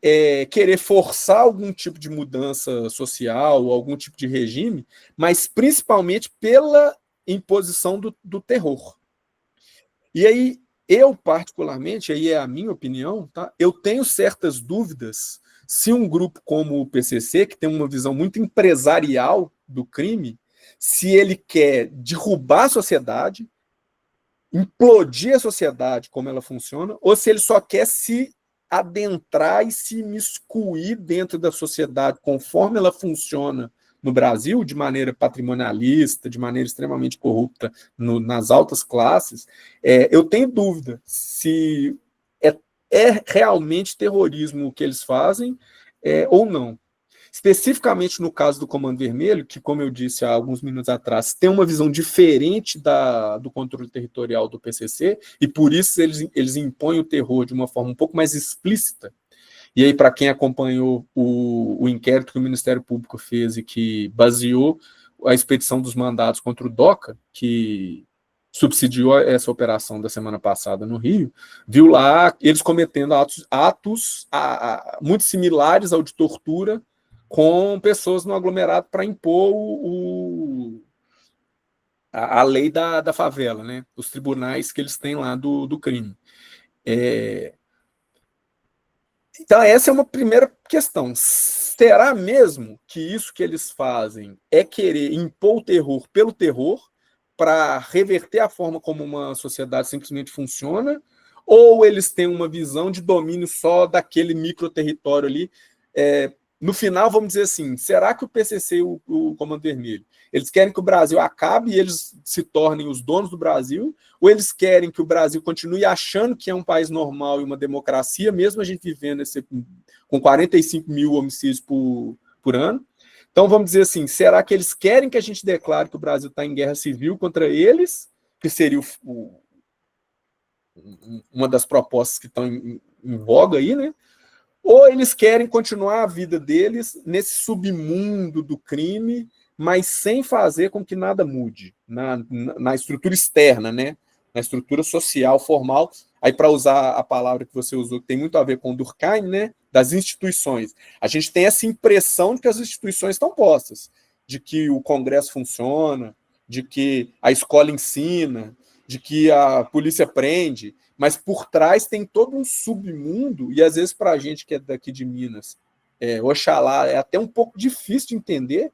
querer forçar algum tipo de mudança social, algum tipo de regime, mas principalmente pela imposição do terror. E aí, eu particularmente, aí é a minha opinião, tá? Eu tenho certas dúvidas se um grupo como o PCC, que tem uma visão muito empresarial do crime, se ele quer derrubar a sociedade, implodir a sociedade como ela funciona, ou se ele só quer se adentrar e se imiscuir dentro da sociedade conforme ela funciona no Brasil, de maneira patrimonialista, de maneira extremamente corrupta nas altas classes. Eu tenho dúvida se é realmente terrorismo o que eles fazem ou não. Especificamente no caso do Comando Vermelho, que, como eu disse há alguns minutos atrás, tem uma visão diferente do controle territorial do PCC, e por isso eles impõem o terror de uma forma um pouco mais explícita. E aí, para quem acompanhou o inquérito que o Ministério Público fez e que baseou a expedição dos mandados contra o DOCA, que subsidiou essa operação da semana passada no Rio, viu lá eles cometendo atos muito similares ao de tortura com pessoas no aglomerado para impor a lei da favela, né? Os tribunais que eles têm lá do crime. Então, essa é uma primeira questão. Será mesmo que isso que eles fazem é querer impor o terror pelo terror para reverter a forma como uma sociedade simplesmente funciona? Ou eles têm uma visão de domínio só daquele microterritório ali? No final, vamos dizer assim, será que o PCC e o Comando Vermelho, eles querem que o Brasil acabe e eles se tornem os donos do Brasil? Ou eles querem que o Brasil continue achando que é um país normal e uma democracia, mesmo a gente vivendo com 45 mil homicídios por ano? Então, vamos dizer assim, será que eles querem que a gente declare que o Brasil está em guerra civil contra eles, que seria uma das propostas que estão em voga aí, né? Ou eles querem continuar a vida deles nesse submundo do crime, mas sem fazer com que nada mude na estrutura externa, né? Na estrutura social, formal. Aí, para usar a palavra que você usou, que tem muito a ver com o Durkheim, né? Das instituições. A gente tem essa impressão de que as instituições estão postas, de que o Congresso funciona, de que a escola ensina, de que a polícia prende, mas por trás tem todo um submundo, e às vezes para a gente que é daqui de Minas, Oxalá, é até um pouco difícil de entender,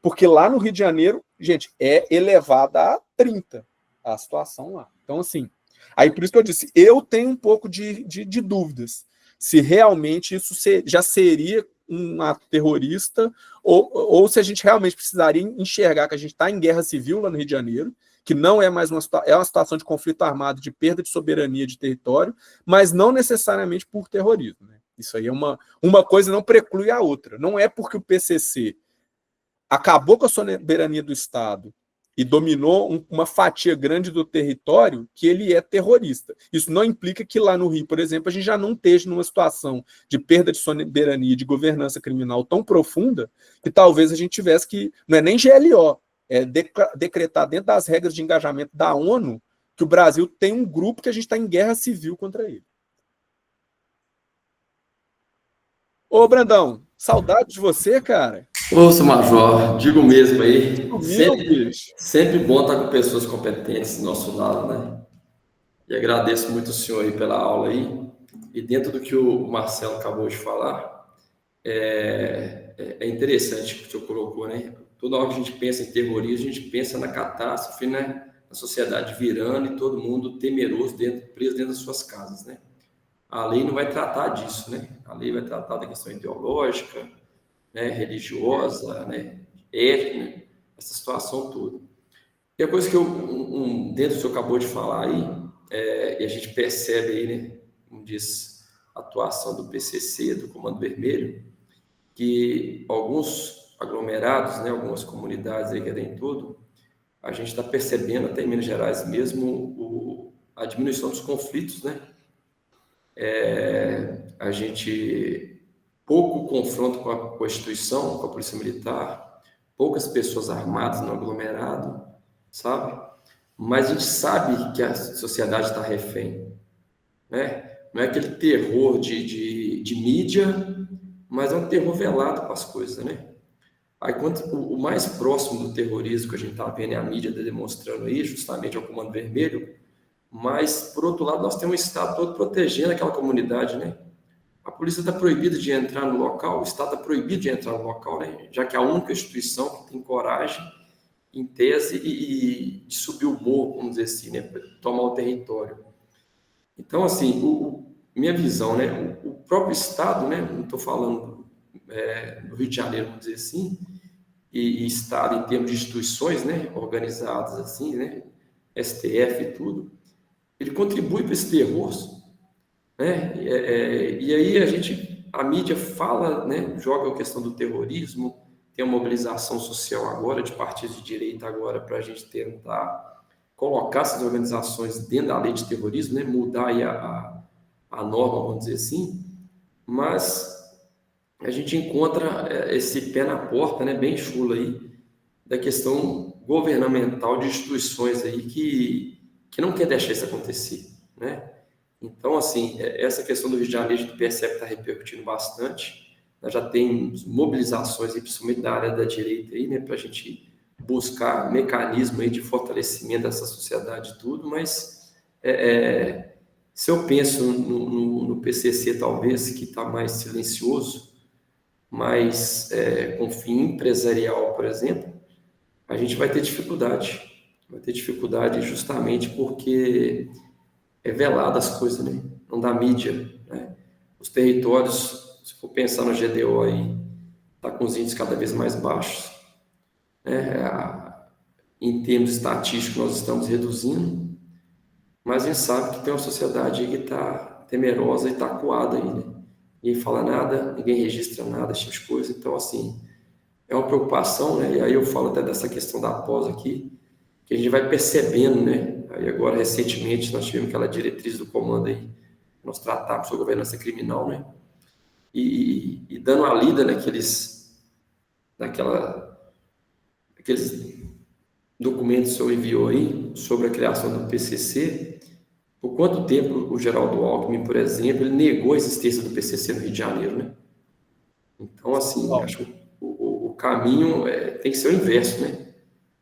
porque lá no Rio de Janeiro, gente, é elevada a 30 a situação lá. Então, assim, aí por isso que eu disse, eu tenho um pouco de dúvidas se realmente isso já seria um ato terrorista ou se a gente realmente precisaria enxergar que a gente está em guerra civil lá no Rio de Janeiro, que não é mais uma situação de conflito armado, de perda de soberania de território, mas não necessariamente por terrorismo. Né? Isso aí é uma coisa não preclui a outra. Não é porque o PCC acabou com a soberania do Estado e dominou uma fatia grande do território que ele é terrorista. Isso não implica que lá no Rio, por exemplo, a gente já não esteja numa situação de perda de soberania, de governança criminal tão profunda que talvez a gente tivesse que, não é nem GLO, decretar dentro das regras de engajamento da ONU que o Brasil tem um grupo que a gente está em guerra civil contra ele. Ô, Brandão, saudade de você, cara.
Ô, seu Major, digo mesmo aí.
Sumiu,
sempre bom estar com pessoas competentes do nosso lado, né? E agradeço muito o senhor aí pela aula aí. E dentro do que o Marcelo acabou de falar, é interessante o que o senhor colocou, né? Toda hora que a gente pensa em terrorismo, a gente pensa na catástrofe, né? Na sociedade virando e todo mundo temeroso, preso dentro das suas casas, né? A lei não vai tratar disso, né? A lei vai tratar da questão ideológica, né? Religiosa, né? Étnica, essa situação toda. E a coisa que dentro do que o senhor acabou de falar aí, e a gente percebe aí, né? Como diz a atuação do PCC, do Comando Vermelho, que alguns aglomerados, né, algumas comunidades aí que tem tudo, a gente está percebendo até em Minas Gerais mesmo a diminuição dos conflitos, né? A gente pouco confronto com a instituição, com a polícia militar, poucas pessoas armadas no aglomerado, sabe? Mas a gente sabe que a sociedade está refém, né? Não é aquele terror de mídia, mas é um terror velado com as coisas, né? Aí, quando o mais próximo do terrorismo que a gente está vendo é a mídia demonstrando aí, justamente é o Comando Vermelho, mas, por outro lado, nós temos um Estado todo protegendo aquela comunidade, né? a polícia está proibida de entrar no local, o Estado está proibido de entrar no local, né? Já que é a única instituição que tem coragem, em tese, e de subir o morro, vamos dizer assim, né? Para tomar o território. Então, assim, minha visão, né? O próprio Estado, né? Não estou falando do Rio de Janeiro, vamos dizer assim, e Estado em termos de instituições, né? Organizadas assim, né? STF e tudo, ele contribui para esse terror, né? E aí a mídia fala, né? Joga a questão do terrorismo, tem uma mobilização social agora, de partidos de direita agora, para a gente tentar colocar essas organizações dentro da lei de terrorismo, né? Mudar aí a norma, vamos dizer assim, mas a gente encontra esse pé na porta, né? Bem chulo aí, da questão governamental de instituições aí que não quer deixar isso acontecer, né? Então, assim, essa questão do Rio de Janeiro, a gente percebe que está repercutindo bastante. Nós já temos mobilizações, principalmente da área da direita, aí, né, para a gente buscar mecanismo aí de fortalecimento dessa sociedade e tudo, mas se eu penso no PCC, talvez, que está mais silencioso, mas com fim empresarial, por exemplo, a gente vai ter dificuldade. Vai ter dificuldade justamente porque é velada as coisas, né? Não dá mídia, né? Os territórios, se for pensar no GDO aí, está com os índices cada vez mais baixos, né? Em termos estatísticos, nós estamos reduzindo, mas a gente sabe que tem uma sociedade aí que está temerosa e está acuada aí, né? Ninguém fala nada, ninguém registra nada, esse tipo de coisa. Então, assim, é uma preocupação, né? E aí eu falo até dessa questão da pós aqui, que a gente vai percebendo, né? Aí agora, recentemente, nós tivemos aquela diretriz do comando aí, nós tratamos sobre governança criminal, né? E dando a lida naqueles documentos que o senhor enviou aí, sobre a criação do PCC, por quanto tempo o Geraldo Alckmin, por exemplo, ele negou a existência do PCC no Rio de Janeiro, né? Então, assim, acho que o caminho tem que ser o inverso, né?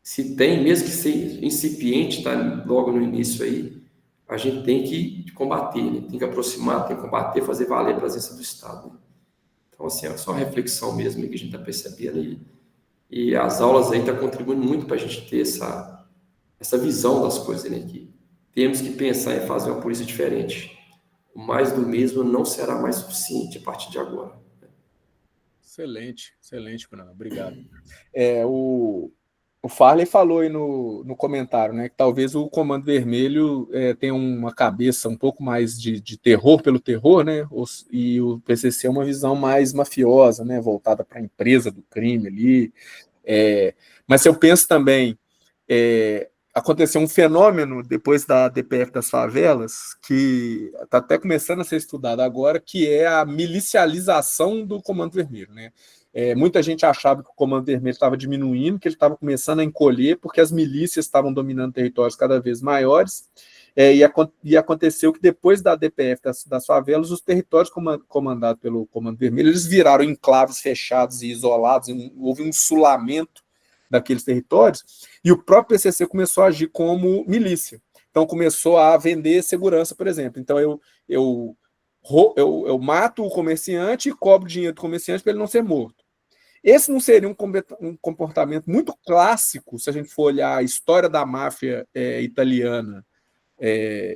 Se tem, mesmo que seja incipiente, tá logo no início aí, a gente tem que combater, né? Tem que aproximar, tem que combater, fazer valer a presença do Estado, né? Então, assim, é só uma reflexão mesmo que a gente está percebendo aí. E as aulas aí estão contribuindo muito para a gente ter essa visão das coisas, né? Que temos que pensar em fazer uma polícia diferente. O mais do mesmo não será mais suficiente a partir de agora.
Excelente, excelente, Bruno. Obrigado. O Farley falou aí no comentário, né, que talvez o Comando Vermelho tenha uma cabeça um pouco mais de terror pelo terror, né, e o PCC é uma visão mais mafiosa, né, voltada para a empresa do crime ali. Mas eu penso também, aconteceu um fenômeno depois da DPF das favelas, que está até começando a ser estudado agora, que é a milicialização do Comando Vermelho, né? Muita gente achava que o Comando Vermelho estava diminuindo, que ele estava começando a encolher, porque as milícias estavam dominando territórios cada vez maiores, e aconteceu que depois da DPF das favelas, os territórios comandados pelo Comando Vermelho, eles viraram enclaves fechados e isolados, houve um sulamento daqueles territórios, e o próprio PCC começou a agir como milícia. Então começou a vender segurança, por exemplo. Então eu mato o comerciante e cobro dinheiro do comerciante para ele não ser morto. Esse não seria um comportamento muito clássico, se a gente for olhar a história da máfia italiana,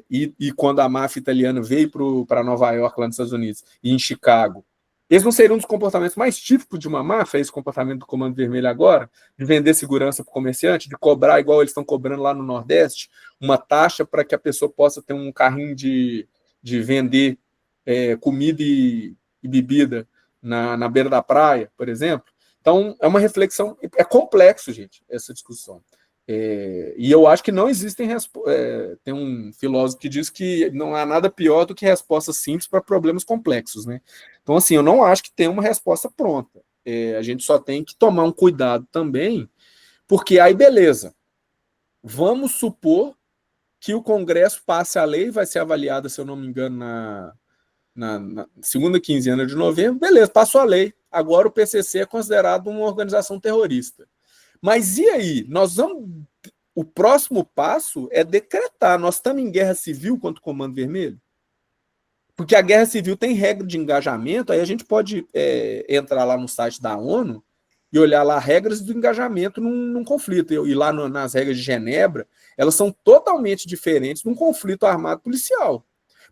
e quando a máfia italiana veio para Nova York, lá nos Estados Unidos, e em Chicago. Esse não seria um dos comportamentos mais típicos de uma máfia, esse comportamento do Comando Vermelho agora, de vender segurança para o comerciante, de cobrar, igual eles estão cobrando lá no Nordeste, uma taxa para que a pessoa possa ter um carrinho de vender comida e bebida na beira da praia, por exemplo. Então, é uma reflexão, é complexo, gente, essa discussão. E eu acho que não existem tem um filósofo que diz que não há nada pior do que respostas simples para problemas complexos, né? Então, assim, eu não acho que tem uma resposta pronta. A gente só tem que tomar um cuidado também, porque aí, beleza, vamos supor que o Congresso passe a lei, vai ser avaliada, se eu não me engano, na segunda quinzena de novembro, beleza, passou a lei. Agora o PCC é considerado uma organização terrorista. Mas e aí? O próximo passo é decretar. Nós estamos em guerra civil contra o Comando Vermelho? Porque a guerra civil tem regra de engajamento, aí a gente pode entrar lá no site da ONU e olhar lá regras do engajamento num conflito. E lá nas regras de Genebra, elas são totalmente diferentes num conflito armado policial.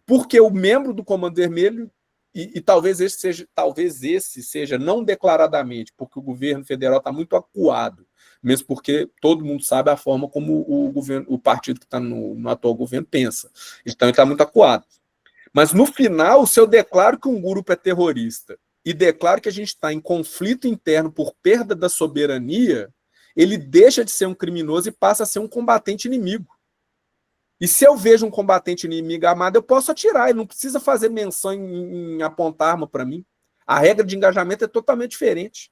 Porque o membro do Comando Vermelho, e talvez esse seja não declaradamente, porque o governo federal está muito acuado, mesmo porque todo mundo sabe a forma como o partido que está no atual governo pensa. Então ele está muito acuado. Mas no final, se eu declaro que um grupo é terrorista e declaro que a gente está em conflito interno por perda da soberania, ele deixa de ser um criminoso e passa a ser um combatente inimigo. E se eu vejo um combatente inimigo armado, eu posso atirar, ele não precisa fazer menção em apontar arma para mim. A regra de engajamento é totalmente diferente.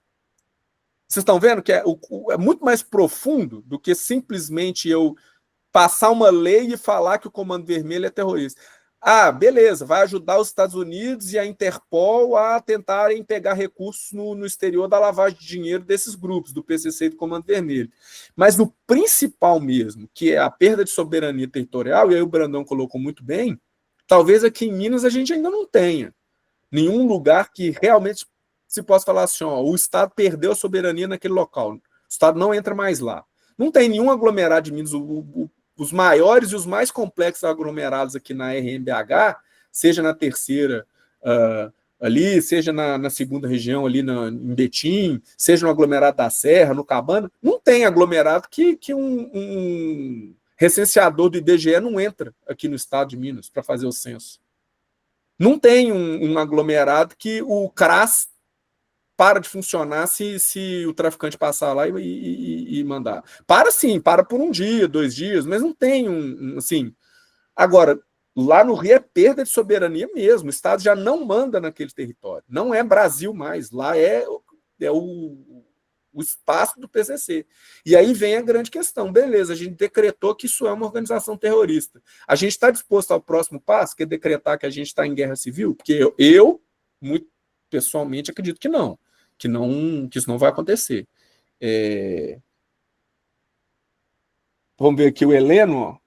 Vocês estão vendo que é muito mais profundo do que simplesmente eu passar uma lei e falar que o Comando Vermelho é terrorista. Ah, beleza, vai ajudar os Estados Unidos e a Interpol a tentarem pegar recursos no exterior da lavagem de dinheiro desses grupos, do PCC e do Comando Vermelho. Mas no principal mesmo, que é a perda de soberania territorial, e aí o Brandão colocou muito bem, talvez aqui em Minas a gente ainda não tenha nenhum lugar que realmente se possa falar assim, ó, o Estado perdeu a soberania naquele local, o Estado não entra mais lá. Não tem nenhum aglomerado de Minas, os maiores e os mais complexos aglomerados aqui na RMBH, seja na terceira ali, seja na segunda região ali em Betim, seja no aglomerado da Serra, no Cabana, não tem aglomerado que um recenseador do IBGE não entra aqui no estado de Minas para fazer o censo. Não tem um aglomerado que o CRAS para de funcionar se o traficante passar lá e mandar. Para sim, para por um dia, 2 dias, mas não tem assim. Agora, lá no Rio é perda de soberania mesmo. O Estado já não manda naquele território. Não é Brasil mais. Lá é o espaço do PCC. E aí vem a grande questão. Beleza, a gente decretou que isso é uma organização terrorista. A gente está disposto ao próximo passo, que é decretar que a gente está em guerra civil? Porque eu muito pessoalmente, acredito que não. Que isso não vai acontecer. Vamos ver aqui o Heleno, ó.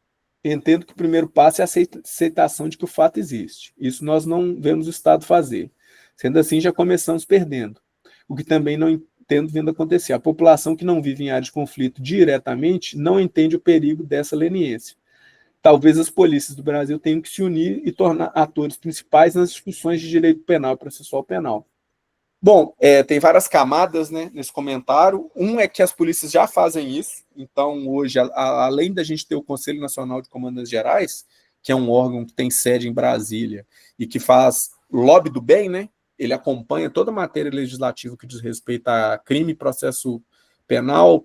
Entendo que o primeiro passo é a aceitação de que o fato existe. Isso nós não vemos o Estado fazer. Sendo assim, já começamos perdendo. O que também não entendo vendo acontecer. A população que não vive em área de conflito diretamente não entende o perigo dessa leniência. Talvez as polícias do Brasil tenham que se unir e tornar atores principais nas discussões de direito penal e processual penal. Bom, tem várias camadas, né, nesse comentário. Um é que as polícias já fazem isso. Então, hoje, além da gente ter o Conselho Nacional de Comandantes Gerais, que é um órgão que tem sede em Brasília e que faz lobby do bem, né? Ele acompanha toda a matéria legislativa que diz respeito a crime, processo penal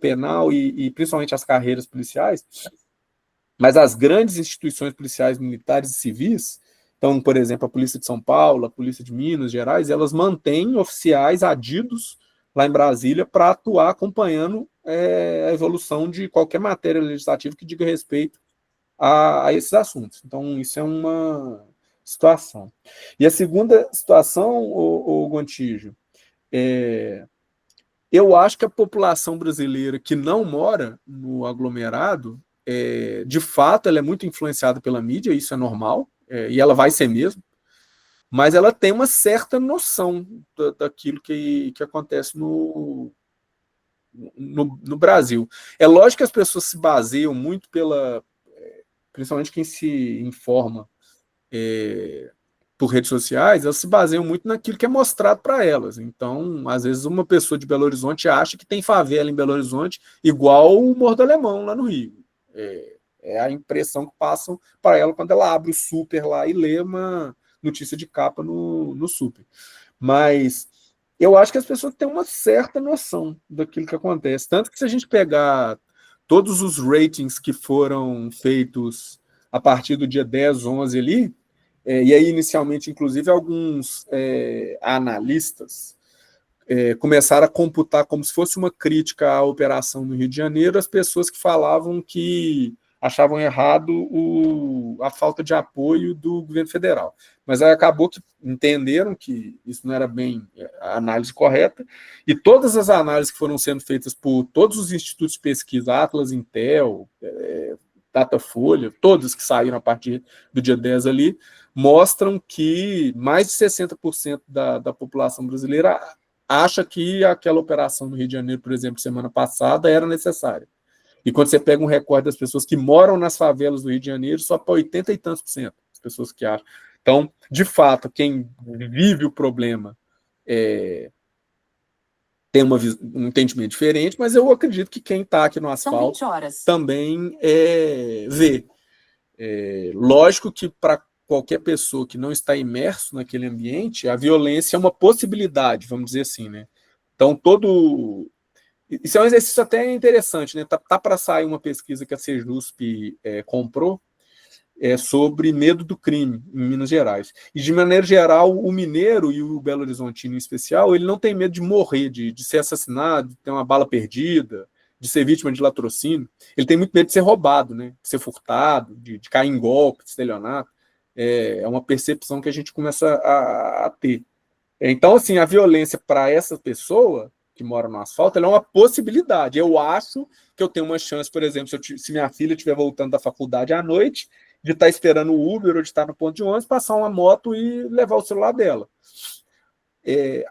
e principalmente as carreiras policiais. Mas as grandes instituições policiais, militares e civis, então, por exemplo, a Polícia de São Paulo, a Polícia de Minas Gerais, elas mantêm oficiais adidos lá em Brasília para atuar acompanhando a evolução de qualquer matéria legislativa que diga respeito a esses assuntos. Então, isso é uma situação. E a segunda situação, o Gontijo, eu acho que a população brasileira que não mora no aglomerado, de fato, ela é muito influenciada pela mídia, isso é normal, e ela vai ser mesmo, mas ela tem uma certa noção daquilo que acontece no Brasil. É lógico que as pessoas se baseiam muito principalmente quem se informa por redes sociais, elas se baseiam muito naquilo que é mostrado para elas. Então, às vezes, uma pessoa de Belo Horizonte acha que tem favela em Belo Horizonte igual o Morro do Alemão lá no Rio. É a impressão que passam para ela quando ela abre o super lá e lê uma notícia de capa no super. Mas eu acho que as pessoas têm uma certa noção daquilo que acontece. Tanto que se a gente pegar todos os ratings que foram feitos a partir do dia 10, 11 ali, e aí inicialmente, inclusive, alguns analistas começaram a computar como se fosse uma crítica à operação no Rio de Janeiro as pessoas que falavam que achavam errado a falta de apoio do governo federal. Mas aí acabou que entenderam que isso não era bem a análise correta, e todas as análises que foram sendo feitas por todos os institutos de pesquisa, Atlas, Intel, Datafolha, todas que saíram a partir do dia 10 ali, mostram que mais de 60% da população brasileira acha que aquela operação no Rio de Janeiro, por exemplo, semana passada, era necessária. E quando você pega um recorde das pessoas que moram nas favelas do Rio de Janeiro, só para 80 e tantos por cento as pessoas que acham. Então, de fato, quem vive o problema tem um entendimento diferente, mas eu acredito que quem está aqui no asfalto também vê. Lógico que para qualquer pessoa que não está imerso naquele ambiente, a violência é uma possibilidade, vamos dizer assim, né? Então, isso é um exercício até interessante, né? Tá para sair uma pesquisa que a Sejusp comprou sobre medo do crime em Minas Gerais. E, de maneira geral, o mineiro e o Belo Horizontino em especial, ele não tem medo de morrer, de ser assassinado, de ter uma bala perdida, de ser vítima de latrocínio. Ele tem muito medo de ser roubado, né? De ser furtado, de cair em golpe, de estelionato. É uma percepção que a gente começa a ter. Então, assim, a violência para essa pessoa que mora no asfalto, ela é uma possibilidade. Eu acho que eu tenho uma chance, por exemplo, se minha filha estiver voltando da faculdade à noite, de estar esperando o Uber ou de estar no ponto de ônibus, passar uma moto e levar o celular dela.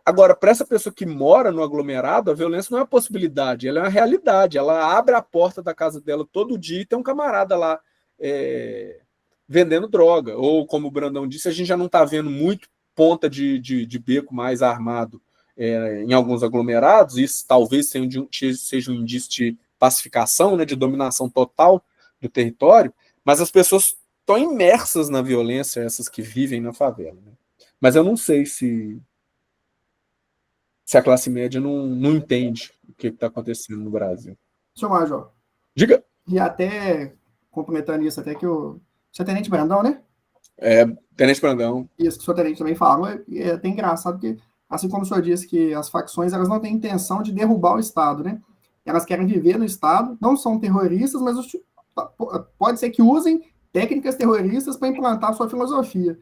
Agora, para essa pessoa que mora no aglomerado, a violência não é uma possibilidade, ela é uma realidade. Ela abre a porta da casa dela todo dia e tem um camarada lá vendendo droga. Ou, como o Brandão disse, a gente já não está vendo muito ponta de beco mais armado em alguns aglomerados. Isso talvez seja um indício de pacificação, né, de dominação total do território, mas as pessoas estão imersas na violência, essas que vivem na favela. Né? Mas eu não sei se a classe média não entende o que está acontecendo no Brasil.
Senhor Major.
Diga.
E até, complementando isso, até que o seu Tenente Brandão, né?
Tenente Brandão.
Isso que o seu Tenente também falou, é até engraçado, porque, assim como o senhor disse que as facções, elas não têm intenção de derrubar o Estado, né? Elas querem viver no Estado, não são terroristas, mas pode ser que usem técnicas terroristas para implantar sua filosofia.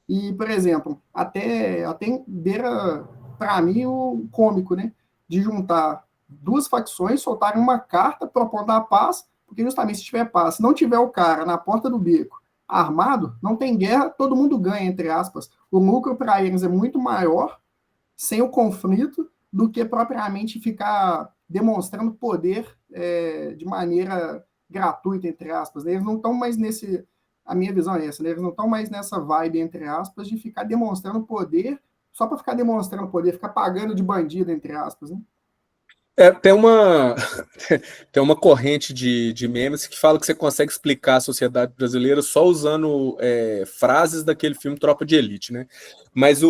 E, por exemplo, até beira, para mim, o cômico, né? De juntar duas facções, soltarem uma carta propondo a paz, porque justamente se tiver paz, se não tiver o cara na porta do beco armado, não tem guerra, todo mundo ganha, entre aspas. O lucro para eles é muito maior sem o conflito do que propriamente ficar demonstrando poder de maneira gratuita, entre aspas. Eles não estão mais a minha visão é essa, né? Eles não estão mais nessa vibe, entre aspas, de ficar demonstrando poder só para ficar demonstrando poder, ficar pagando de bandido, entre aspas, né?
Tem uma corrente de memes que fala que você consegue explicar a sociedade brasileira só usando frases daquele filme Tropa de Elite, né? Mas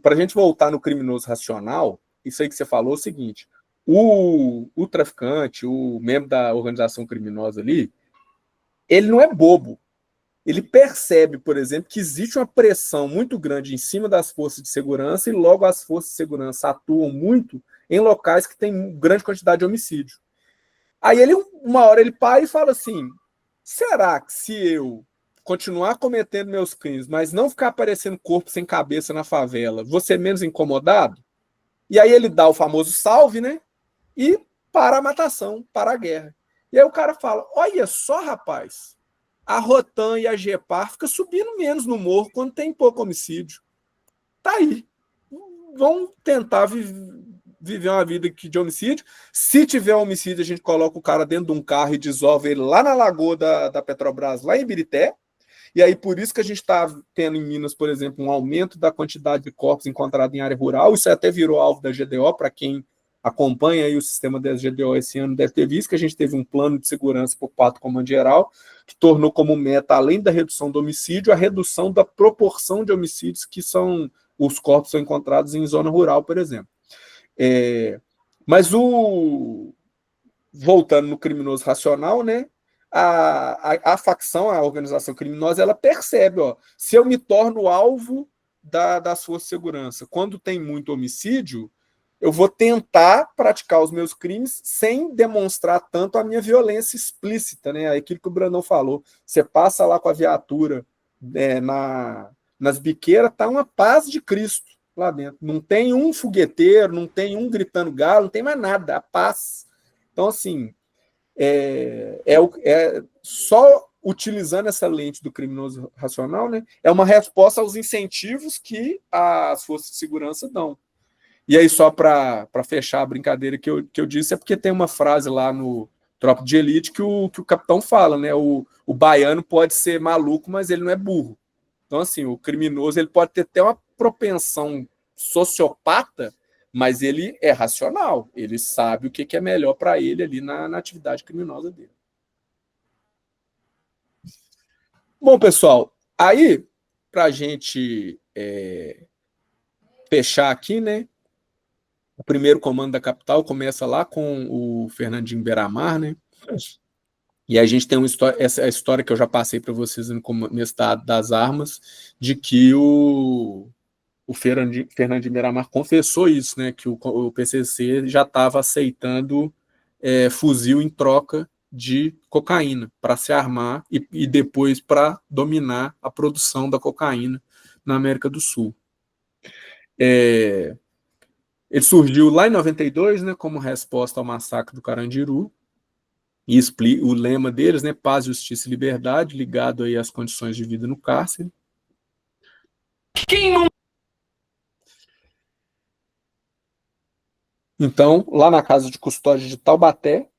para a gente voltar no criminoso racional, isso aí que você falou é o seguinte: o traficante, o membro da organização criminosa ali, ele não é bobo. Ele percebe, por exemplo, que existe uma pressão muito grande em cima das forças de segurança e logo as forças de segurança atuam muito em locais que tem grande quantidade de homicídio. Aí uma hora ele para e fala assim: será que se eu continuar cometendo meus crimes, mas não ficar aparecendo corpo sem cabeça na favela, vou ser menos incomodado? E aí ele dá o famoso salve, né? E para a matação, para a guerra. E aí o cara fala: olha só, rapaz, a Rotan e a GEPAR ficam subindo menos no morro quando tem pouco homicídio. Tá aí. Vamos tentar viver uma vida de homicídio. Se tiver homicídio, a gente coloca o cara dentro de um carro e dissolve ele lá na lagoa da Petrobras, lá em Ibirité. E aí, por isso que a gente está tendo em Minas, por exemplo, um aumento da quantidade de corpos encontrados em área rural. Isso até virou alvo da GDO, para quem acompanha aí o sistema da GDO esse ano deve ter visto que a gente teve um plano de segurança por parte do Comando Geral, que tornou como meta, além da redução do homicídio, a redução da proporção de homicídios que os corpos são encontrados em zona rural, por exemplo. Mas voltando no criminoso racional, né? A facção, a organização criminosa, ela percebe, se eu me torno alvo das forças de segurança, quando tem muito homicídio, eu vou tentar praticar os meus crimes sem demonstrar tanto a minha violência explícita, né? Aquilo que o Brandão falou. Você passa lá com a viatura nas biqueiras, tá uma paz de Cristo lá dentro. Não tem um fogueteiro, não tem um gritando galo, não tem mais nada, a paz. Então, assim, só utilizando essa lente do criminoso racional, né, é uma resposta aos incentivos que as forças de segurança dão. E aí, só para fechar a brincadeira que eu disse, é porque tem uma frase lá no Tropa de Elite que o capitão fala, né? O baiano pode ser maluco, mas ele não é burro. Então, assim, o criminoso ele pode ter até uma propensão sociopata, mas ele é racional. Ele sabe o que é melhor para ele ali na atividade criminosa dele. Bom, pessoal, aí, para a gente fechar aqui, né? O primeiro comando da capital começa lá com o Fernandinho Beiramar, né? E a gente tem essa história que eu já passei para vocês no começo das armas, de que o Fernandinho Beiramar confessou isso, né? Que o PCC já estava aceitando fuzil em troca de cocaína para se armar e depois para dominar a produção da cocaína na América do Sul. Ele surgiu lá em 92, né, como resposta ao massacre do Carandiru, e o lema deles, né, paz, justiça e liberdade, ligado aí às condições de vida no cárcere. Então, lá na casa de custódia de Taubaté,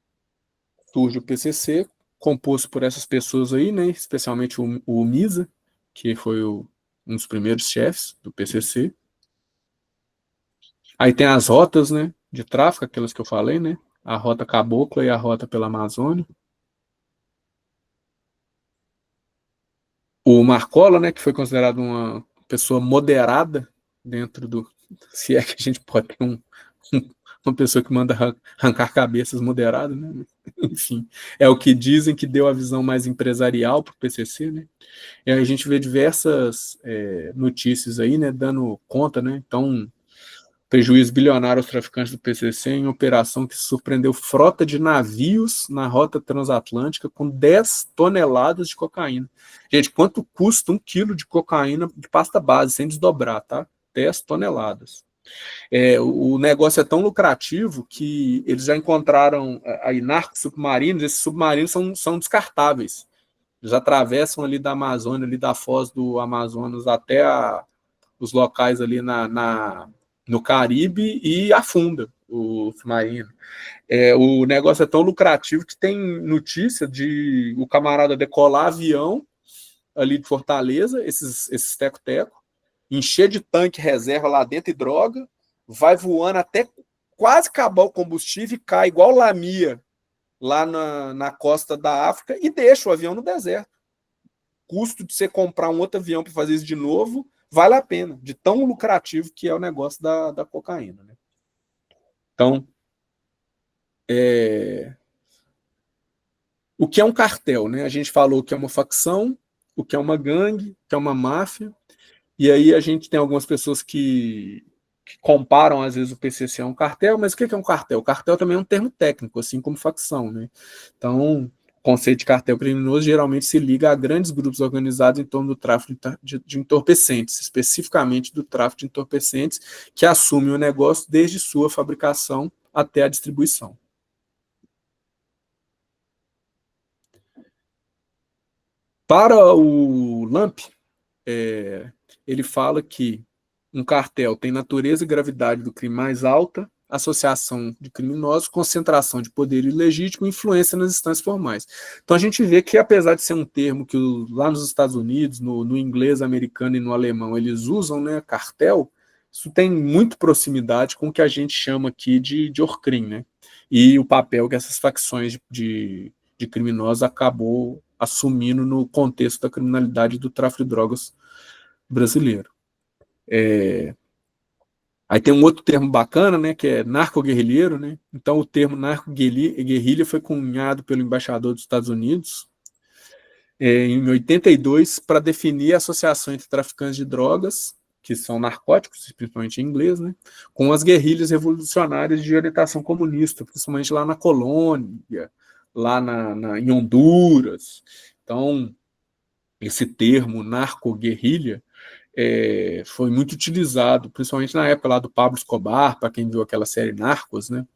surge o PCC, composto por essas pessoas aí, né, especialmente o Misa, que foi um dos primeiros chefes do PCC. Aí tem as rotas, né, de tráfico, aquelas que eu falei, né, a rota Cabocla e a rota pela Amazônia. O Marcola, né, que foi considerado uma pessoa moderada dentro do... Se é que a gente pode ter uma pessoa que manda arrancar cabeças moderada, né? Enfim, é o que dizem que deu a visão mais empresarial para o PCC, né? E aí a gente vê diversas notícias aí, né, dando conta, né? Então, prejuízo bilionário aos traficantes do PCC em operação que surpreendeu frota de navios na rota transatlântica com 10 toneladas de cocaína. Gente, quanto custa 1 quilo de cocaína de pasta base, sem desdobrar, tá? 10 toneladas. O negócio é tão lucrativo que eles já encontraram aí narcos submarinos. Esses submarinos são descartáveis. Eles atravessam ali da Amazônia, ali da foz do Amazonas até os locais ali no Caribe e afunda o submarino. O negócio é tão lucrativo que tem notícia de o camarada decolar avião ali de Fortaleza, esses teco-teco, encher de tanque reserva lá dentro e droga, vai voando até quase acabar o combustível e cai igual Lamia lá na costa da África e deixa o avião no deserto. Custo de você comprar um outro avião para fazer isso de novo vale a pena, de tão lucrativo que é o negócio da cocaína. Né? Então, o que é um cartel? Né? A gente falou que é uma facção, o que é uma gangue, o que é uma máfia, e aí a gente tem algumas pessoas que comparam, às vezes, o PCC a um cartel, mas o que é um cartel? O cartel também é um termo técnico, assim como facção. Né? Então, o conceito de cartel criminoso geralmente se liga a grandes grupos organizados em torno do tráfico de entorpecentes, especificamente do tráfico de entorpecentes, que assumem o negócio desde sua fabricação até a distribuição. Para o Lamp, ele fala que um cartel tem natureza e gravidade do crime mais alta, associação de criminosos, concentração de poder ilegítimo e influência nas instâncias formais. Então a gente vê que, apesar de ser um termo que lá nos Estados Unidos, no inglês americano e no alemão, eles usam, né, cartel, isso tem muito proximidade com o que a gente chama aqui de Orcrim, né? E o papel que essas facções de criminosos acabou assumindo no contexto da criminalidade do tráfico de drogas brasileiro. Aí tem um outro termo bacana, né, que é narco-guerrilheiro, né? Então o termo narco-guerrilha foi cunhado pelo embaixador dos Estados Unidos em 82 para definir a associação entre traficantes de drogas, que são narcóticos, principalmente em inglês, né, com as guerrilhas revolucionárias de orientação comunista, principalmente lá na Colômbia, lá em Honduras. Então, esse termo narco-guerrilha foi muito utilizado, principalmente na época lá do Pablo Escobar, para quem viu aquela série Narcos, né?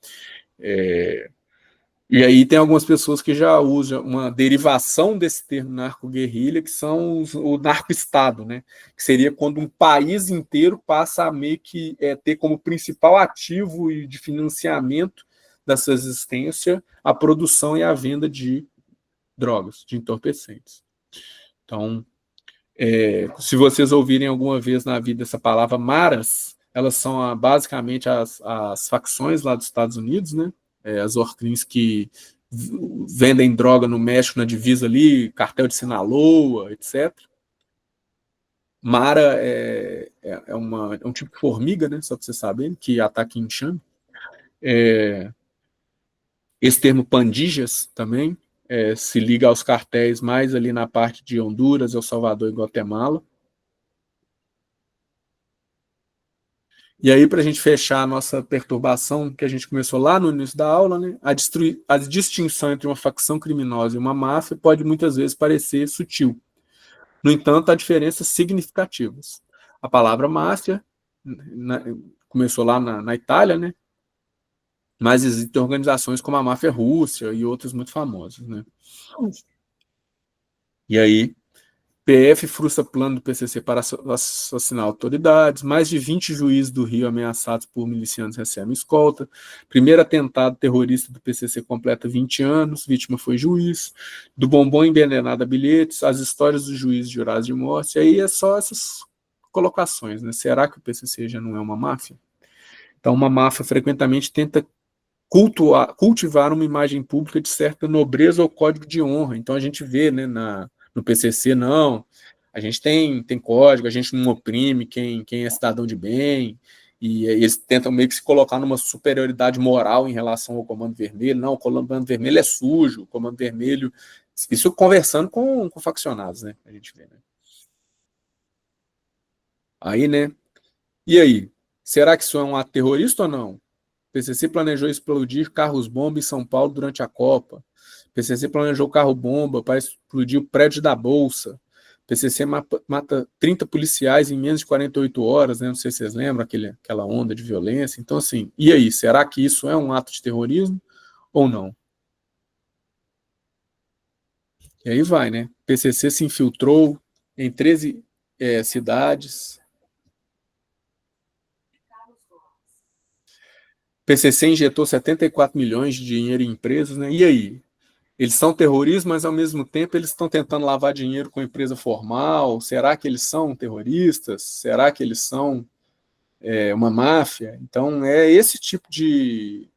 E aí tem algumas pessoas que já usam uma derivação desse termo narco-guerrilha, que são o narco-estado, né? Que seria quando um país inteiro passa a meio que ter como principal ativo e de financiamento da sua existência a produção e a venda de drogas, de entorpecentes. Então, se vocês ouvirem alguma vez na vida essa palavra maras, elas são basicamente as facções lá dos Estados Unidos, né? As Orcrins que vendem droga no México, na divisa ali, cartel de Sinaloa, etc. Mara é um tipo de formiga, né? Só para vocês saberem, que ataca enxame. Esse termo pandilhas também se liga aos cartéis mais ali na parte de Honduras, El Salvador e Guatemala. E aí, para a gente fechar a nossa perturbação, que a gente começou lá no início da aula, né, a distinção entre uma facção criminosa e uma máfia pode muitas vezes parecer sutil. No entanto, há diferenças significativas. A palavra máfia começou lá na Itália, né, mas existem organizações como a máfia russa e outras muito famosas. Né. E aí, PF frustra plano do PCC para assassinar autoridades, mais de 20 juízes do Rio ameaçados por milicianos recebem escolta, primeiro atentado terrorista do PCC completa 20 anos, vítima foi juiz, do bombom envenenado a bilhetes, as histórias dos juízes jurados de morte, aí é só essas colocações, né? Será que o PCC já não é uma máfia? Então, uma máfia frequentemente tenta cultivar uma imagem pública de certa nobreza ou código de honra, então a gente vê, né, no PCC, não, a gente tem código, a gente não oprime quem é cidadão de bem, e eles tentam meio que se colocar numa superioridade moral em relação ao Comando Vermelho, não, o Comando Vermelho é sujo, o Comando Vermelho, isso conversando com faccionados, né, a gente vê, né. Aí, né, e aí, será que isso é um ato terrorista ou não? O PCC planejou explodir carros-bomba em São Paulo durante a Copa. PCC planejou carro-bomba para explodir o prédio da Bolsa. PCC mata 30 policiais em menos de 48 horas, né? Não sei se vocês lembram aquela onda de violência. Então, assim, e aí, será que isso é um ato de terrorismo ou não? E aí vai, né? PCC se infiltrou em 13 cidades. PCC injetou 74 milhões de dinheiro em empresas, né? E aí? Eles são terroristas, mas ao mesmo tempo eles estão tentando lavar dinheiro com empresa formal. Será que eles são terroristas? Será que eles são uma máfia? Então é esse tipo de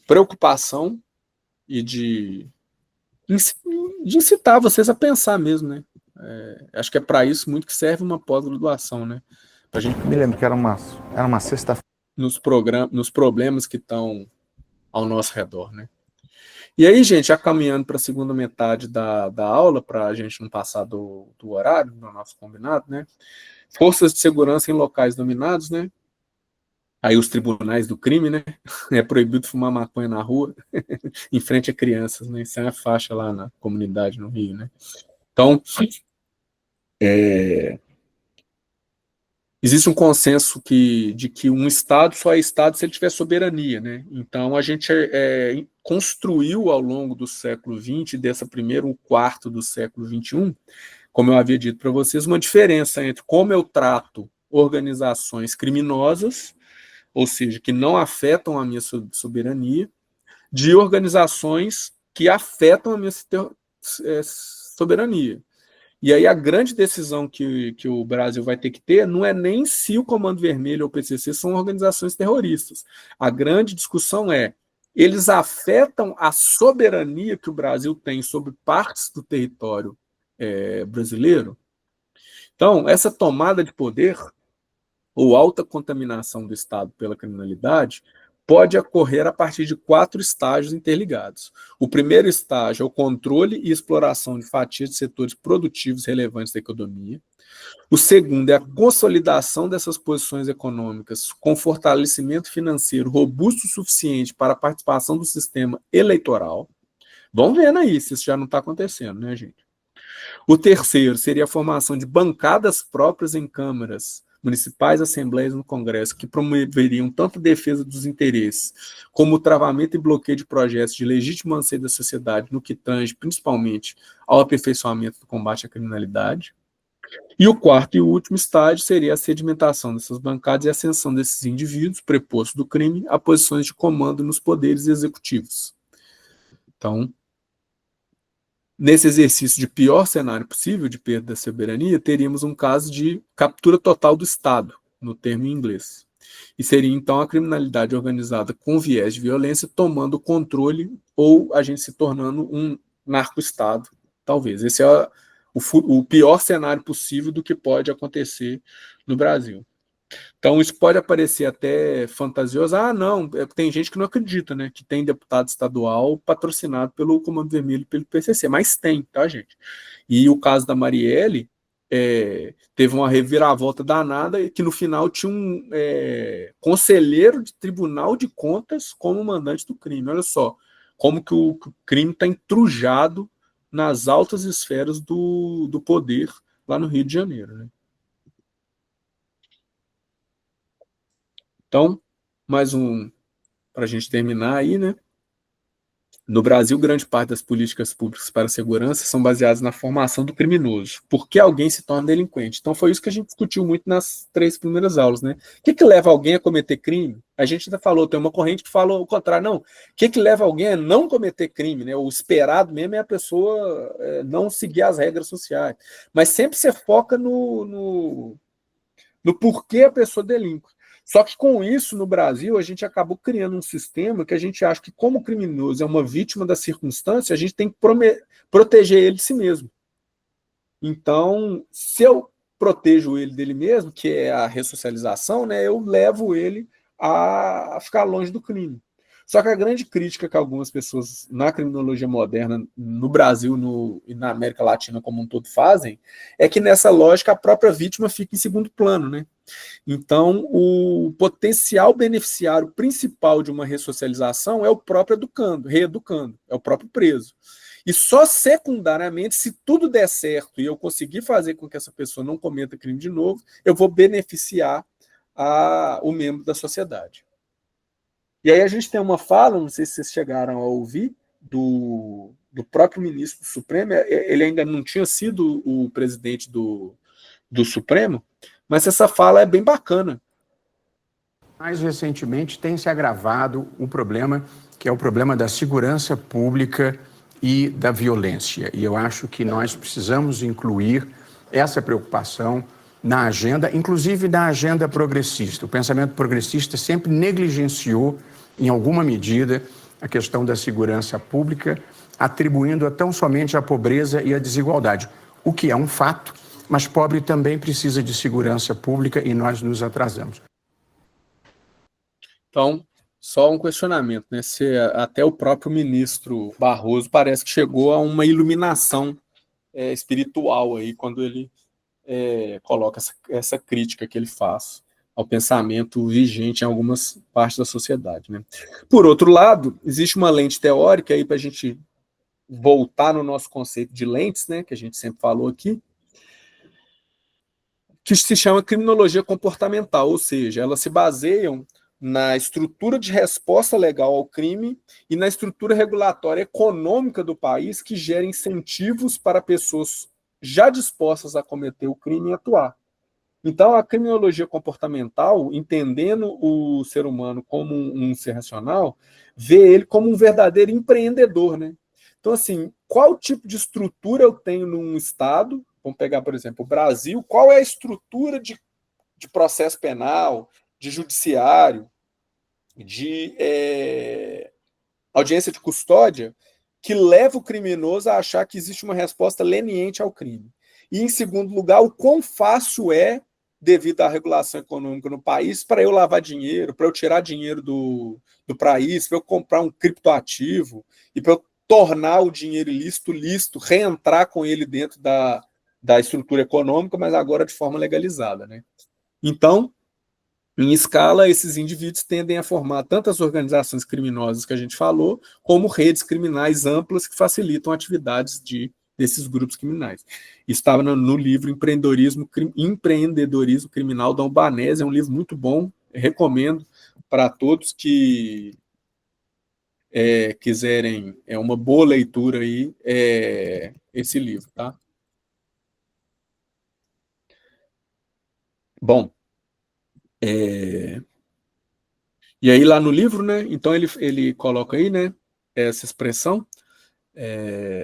preocupação e de incitar vocês a pensar mesmo, né? Acho que é para isso muito que serve uma pós-graduação, né? Pra gente
me lembro que era uma sexta-feira.
Nos problemas que estão ao nosso redor, né? E aí, gente, já caminhando para a segunda metade da aula, para a gente não passar do horário, do nosso combinado, né? Forças de segurança em locais dominados, né? Aí os tribunais do crime, né? É proibido fumar maconha na rua, em frente a crianças, né? Isso é uma faixa lá na comunidade no Rio, né? Então, existe um consenso de que um Estado só é Estado se ele tiver soberania, né? Então, a gente construiu ao longo do século XX, dessa primeira um quarto do século XXI, como eu havia dito para vocês, uma diferença entre como eu trato organizações criminosas, ou seja, que não afetam a minha soberania, de organizações que afetam a minha soberania. E aí a grande decisão que o Brasil vai ter que ter não é nem se o Comando Vermelho ou o PCC são organizações terroristas. A grande discussão é, eles afetam a soberania que o Brasil tem sobre partes do território brasileiro? Então, essa tomada de poder ou alta contaminação do Estado pela criminalidade pode ocorrer a partir de 4 estágios interligados. O primeiro estágio é o controle e exploração de fatias de setores produtivos relevantes da economia. O segundo é a consolidação dessas posições econômicas com fortalecimento financeiro robusto o suficiente para a participação do sistema eleitoral. Vamos vendo aí se isso já não está acontecendo, né, gente? O terceiro seria a formação de bancadas próprias em câmaras municipais assembleias no Congresso que promoveriam tanto a defesa dos interesses como o travamento e bloqueio de projetos de legítimo anseio da sociedade no que tange principalmente ao aperfeiçoamento do combate à criminalidade. E o quarto e último estágio seria a sedimentação dessas bancadas e a ascensão desses indivíduos, prepostos do crime, a posições de comando nos poderes executivos. Então, nesse exercício de pior cenário possível de perda da soberania, teríamos um caso de captura total do Estado, no termo em inglês. E seria, então, a criminalidade organizada com viés de violência tomando o controle ou a gente se tornando um narco-estado, talvez. Esse é o pior cenário possível do que pode acontecer no Brasil. Então, isso pode parecer até fantasioso. Ah, não, tem gente que não acredita, né? Que tem deputado estadual patrocinado pelo Comando Vermelho e pelo PCC, mas tem, tá, gente? E o caso da Marielle teve uma reviravolta danada que no final tinha um conselheiro de Tribunal de Contas como mandante do crime. Olha só, como que o crime está entrujado nas altas esferas do poder lá no Rio de Janeiro, né? Então, mais um para a gente terminar aí, né? No Brasil, grande parte das políticas públicas para a segurança são baseadas na formação do criminoso. Por que alguém se torna delinquente? Então, foi isso que a gente discutiu muito nas 3 primeiras aulas, né? O que leva alguém a cometer crime? A gente ainda falou, tem uma corrente que fala o contrário. Não, o que leva alguém a não cometer crime, né? O esperado mesmo é a pessoa não seguir as regras sociais. Mas sempre você foca no porquê a pessoa delinque. Só que com isso, no Brasil, a gente acabou criando um sistema que a gente acha que, como o criminoso é uma vítima da circunstância, a gente tem que proteger ele de si mesmo. Então, se eu protejo ele dele mesmo, que é a ressocialização, né, eu levo ele a ficar longe do crime. Só que a grande crítica que algumas pessoas na criminologia moderna, no Brasil e na América Latina como um todo fazem, é que nessa lógica a própria vítima fica em segundo plano, né? Então, o potencial beneficiário principal de uma ressocialização é o próprio reeducando, é o próprio preso. E só secundariamente, se tudo der certo e eu conseguir fazer com que essa pessoa não cometa crime de novo, eu vou beneficiar o membro da sociedade. E aí a gente tem uma fala, não sei se vocês chegaram a ouvir, do próprio ministro do Supremo, ele ainda não tinha sido o presidente do Supremo, mas essa fala é bem bacana.
Mais recentemente tem se agravado o problema, que é o problema da segurança pública e da violência. E eu acho que nós precisamos incluir essa preocupação na agenda, inclusive na agenda progressista. O pensamento progressista sempre negligenciou, em alguma medida, a questão da segurança pública, atribuindo-a tão somente à pobreza e à desigualdade, o que é um fato, mas pobre também precisa de segurança pública e nós nos atrasamos.
Então, só um questionamento, né? Se até o próprio ministro Barroso parece que chegou a uma iluminação espiritual aí, quando ele coloca essa crítica que ele faz ao pensamento vigente em algumas partes da sociedade, né? Por outro lado, existe uma lente teórica aí para a gente voltar no nosso conceito de lentes, né? Que a gente sempre falou aqui, que se chama criminologia comportamental, ou seja, elas se baseiam na estrutura de resposta legal ao crime e na estrutura regulatória econômica do país que gera incentivos para pessoas já dispostas a cometer o crime e atuar. Então, a criminologia comportamental, entendendo o ser humano como um ser racional, vê ele como um verdadeiro empreendedor, né? Então, assim, qual tipo de estrutura eu tenho num Estado? Vamos pegar, por exemplo, o Brasil. Qual é a estrutura de processo penal, de judiciário, de audiência de custódia, que leva o criminoso a achar que existe uma resposta leniente ao crime? E, em segundo lugar, o quão fácil é, devido à regulação econômica no país, para eu lavar dinheiro, para eu tirar dinheiro do país, para eu comprar um criptoativo e para eu tornar o dinheiro ilícito lícito, reentrar com ele dentro da estrutura econômica, mas agora de forma legalizada, né? Então, em escala, esses indivíduos tendem a formar tantas organizações criminosas que a gente falou, como redes criminais amplas que facilitam atividades de desses grupos criminais. Estava no livro Empreendedorismo Criminal da Albanese, é um livro muito bom, recomendo para todos que quiserem, é uma boa leitura aí, esse livro, tá? Bom, e aí lá no livro, né, então ele coloca aí, né, essa expressão,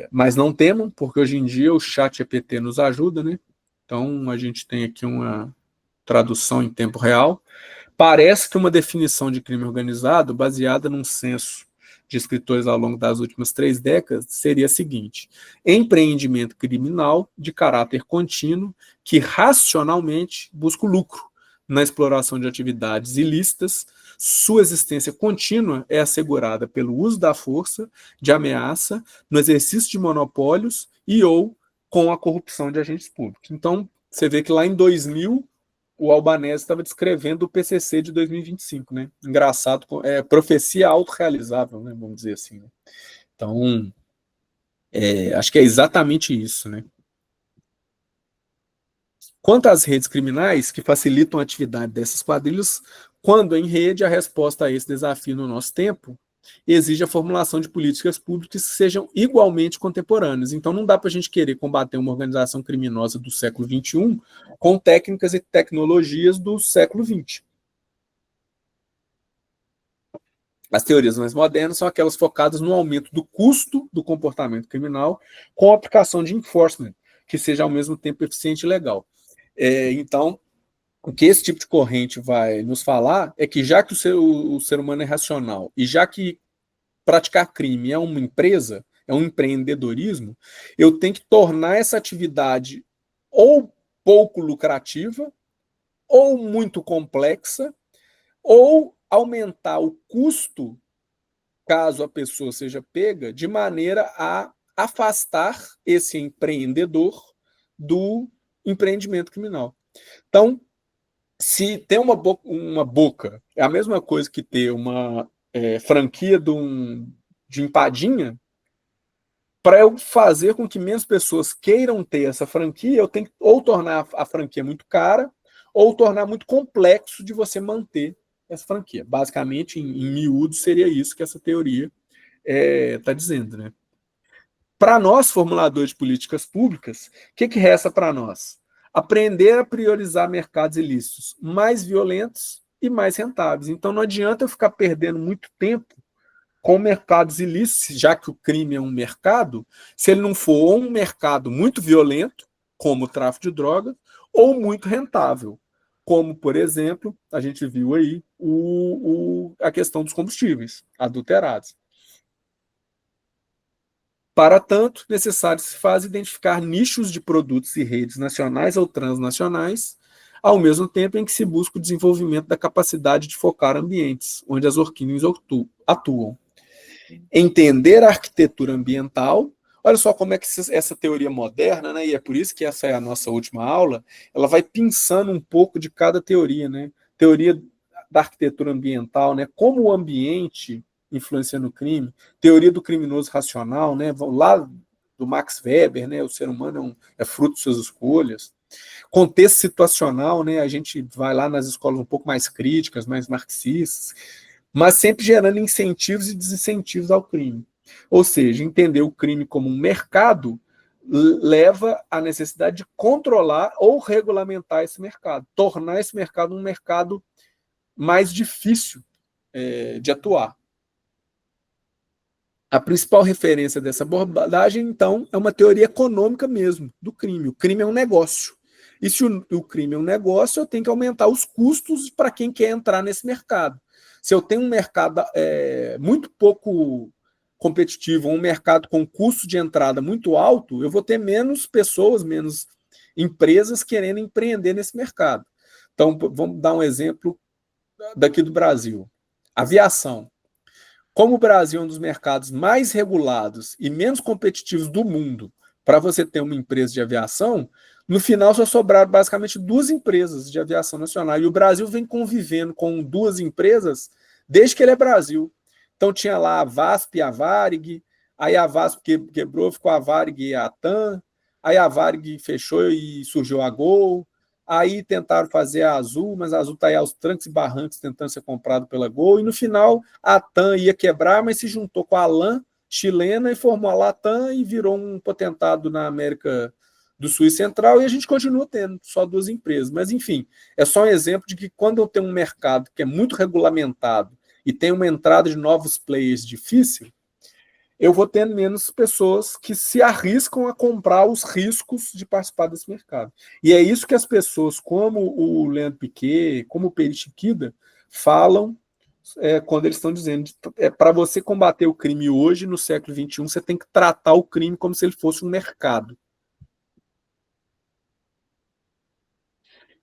mas não temam, porque hoje em dia o ChatGPT nos ajuda, né, então a gente tem aqui uma tradução em tempo real. Parece que uma definição de crime organizado, baseada num censo de escritores ao longo das últimas 3 décadas, seria a seguinte: empreendimento criminal de caráter contínuo que racionalmente busca o lucro na exploração de atividades ilícitas. Sua existência contínua é assegurada pelo uso da força, de ameaça, no exercício de monopólios e ou com a corrupção de agentes públicos. Então, você vê que lá em 2000, o Albanese estava descrevendo o PCC de 2025, né? Engraçado, profecia autorrealizável, né? Vamos dizer assim. Né? Então, acho que é exatamente isso, né? Quanto às redes criminais que facilitam a atividade dessas quadrilhas, quando em rede, a resposta a esse desafio no nosso tempo exige a formulação de políticas públicas que sejam igualmente contemporâneas. Então, não dá para a gente querer combater uma organização criminosa do século XXI com técnicas e tecnologias do século XX. As teorias mais modernas são aquelas focadas no aumento do custo do comportamento criminal com a aplicação de enforcement, que seja ao mesmo tempo eficiente e legal. Então, o que esse tipo de corrente vai nos falar é que, já que o ser humano é racional e já que praticar crime é uma empresa, é um empreendedorismo, eu tenho que tornar essa atividade ou pouco lucrativa, ou muito complexa, ou aumentar o custo, caso a pessoa seja pega, de maneira a afastar esse empreendedor do empreendimento criminal. Então, se tem uma boca, é a mesma coisa que ter uma franquia de empadinha, para eu fazer com que menos pessoas queiram ter essa franquia, eu tenho que ou tornar a franquia muito cara, ou tornar muito complexo de você manter essa franquia. Basicamente, em miúdos, seria isso que essa teoria está dizendo. Né? Para nós, formuladores de políticas públicas, o que resta para nós? Aprender a priorizar mercados ilícitos mais violentos e mais rentáveis. Então, não adianta eu ficar perdendo muito tempo com mercados ilícitos, já que o crime é um mercado, se ele não for um mercado muito violento, como o tráfico de drogas, ou muito rentável, como, por exemplo, a gente viu aí a questão dos combustíveis adulterados. Para tanto, necessário se faz identificar nichos de produtos e redes nacionais ou transnacionais, ao mesmo tempo em que se busca o desenvolvimento da capacidade de focar ambientes onde as orquídeas atuam. Entender a arquitetura ambiental. Olha só como é que essa teoria moderna, né, e é por isso que essa é a nossa última aula, ela vai pensando um pouco de cada teoria, né? Teoria da arquitetura ambiental, né? Como o ambiente influencia no crime, teoria do criminoso racional, né? Lá do Max Weber, né? O ser humano é fruto de suas escolhas. Contexto situacional, né? A gente vai lá nas escolas um pouco mais críticas, mais marxistas, mas sempre gerando incentivos e desincentivos ao crime. Ou seja, entender o crime como um mercado leva à necessidade de controlar ou regulamentar esse mercado, tornar esse mercado um mercado mais difícil de atuar. A principal referência dessa abordagem, então, é uma teoria econômica mesmo do crime. O crime é um negócio. E se o crime é um negócio, eu tenho que aumentar os custos para quem quer entrar nesse mercado. Se eu tenho um mercado muito pouco competitivo, um mercado com custo de entrada muito alto, eu vou ter menos pessoas, menos empresas querendo empreender nesse mercado. Então, vamos dar um exemplo daqui do Brasil. Aviação. Como o Brasil é um dos mercados mais regulados e menos competitivos do mundo para você ter uma empresa de aviação, no final só sobraram basicamente 2 empresas de aviação nacional. E o Brasil vem convivendo com 2 empresas desde que ele é Brasil. Então tinha lá a VASP, a Varig, aí a Vasp quebrou, ficou a Varig e a TAM, aí a Varig fechou e surgiu a Gol, aí tentaram fazer a Azul, mas a Azul está aí aos trancos e barrancos tentando ser comprado pela Gol, e no final a TAM ia quebrar, mas se juntou com a LAN chilena e formou a Latam e virou um potentado na América do Sul e Central, e a gente continua tendo só 2 empresas. Mas, enfim, é só um exemplo de que quando eu tenho um mercado que é muito regulamentado e tem uma entrada de novos players difícil, eu vou tendo menos pessoas que se arriscam a comprar os riscos de participar desse mercado. E é isso que as pessoas, como o Leandro Piquet, como o Peri Chiquida, falam quando eles estão dizendo para você combater o crime hoje, no século XXI, você tem que tratar o crime como se ele fosse um mercado.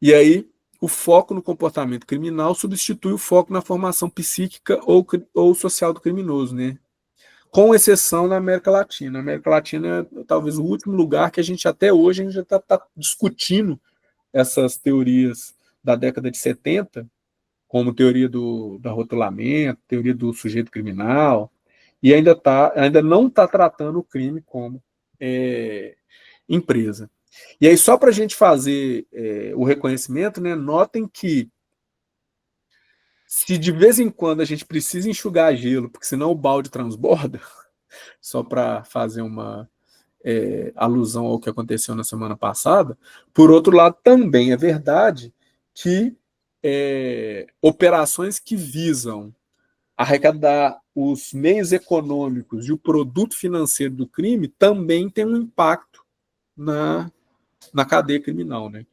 E aí, o foco no comportamento criminal substitui o foco na formação psíquica ou social do criminoso, né? Com exceção na América Latina. A América Latina é talvez o último lugar que a gente até hoje a gente já está discutindo essas teorias da década de 70, como teoria do rotulamento, teoria do sujeito criminal, e ainda não está tratando o crime como empresa. E aí, só para a gente fazer o reconhecimento, né, notem que se de vez em quando a gente precisa enxugar gelo, porque senão o balde transborda, só para fazer uma alusão ao que aconteceu na semana passada, por outro lado, também é verdade que operações que visam arrecadar os meios econômicos e o produto financeiro do crime também tem um impacto na cadeia criminal, né?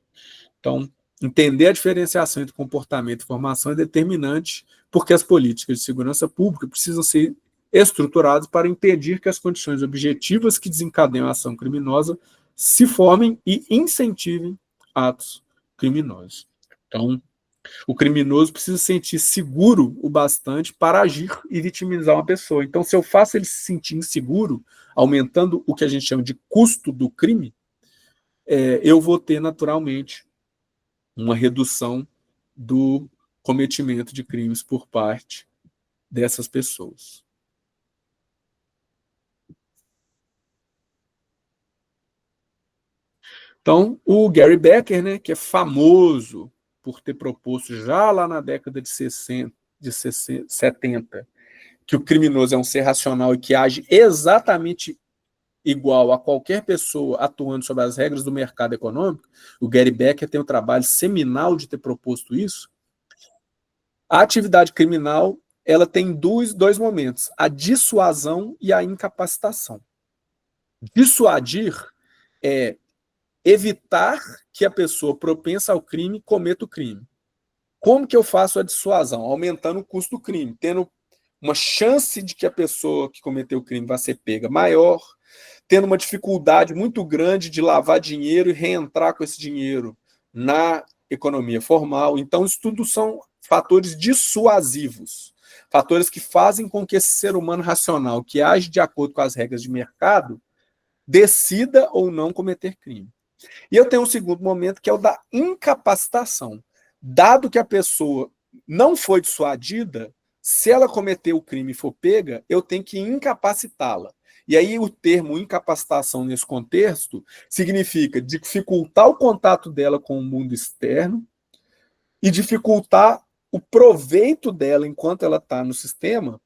Então, entender a diferenciação entre comportamento e formação é determinante, porque as políticas de segurança pública precisam ser estruturadas para impedir que as condições objetivas que desencadeiam a ação criminosa se formem e incentivem atos criminosos. Então, o criminoso precisa se sentir seguro o bastante para agir e vitimizar uma pessoa. Então, se eu faço ele se sentir inseguro, aumentando o que a gente chama de custo do crime, eu vou ter naturalmente uma redução do cometimento de crimes por parte dessas pessoas. Então, o Gary Becker, né, que é famoso por ter proposto já lá na década de 70, que o criminoso é um ser racional e que age exatamente igual a qualquer pessoa atuando sob as regras do mercado econômico. O Gary Becker tem o trabalho seminal de ter proposto isso. A atividade criminal, ela tem dois momentos, a dissuasão e a incapacitação. Dissuadir é evitar que a pessoa propensa ao crime cometa o crime. Como que eu faço a dissuasão? Aumentando o custo do crime, tendo uma chance de que a pessoa que cometeu o crime vai ser pega maior, tendo uma dificuldade muito grande de lavar dinheiro e reentrar com esse dinheiro na economia formal. Então, isso tudo são fatores dissuasivos, fatores que fazem com que esse ser humano racional, que age de acordo com as regras de mercado, decida ou não cometer crime. E eu tenho um segundo momento, que é o da incapacitação. Dado que a pessoa não foi dissuadida, se ela cometer o crime e for pega, eu tenho que incapacitá-la. E aí o termo incapacitação nesse contexto significa dificultar o contato dela com o mundo externo e dificultar o proveito dela, enquanto ela está no sistema,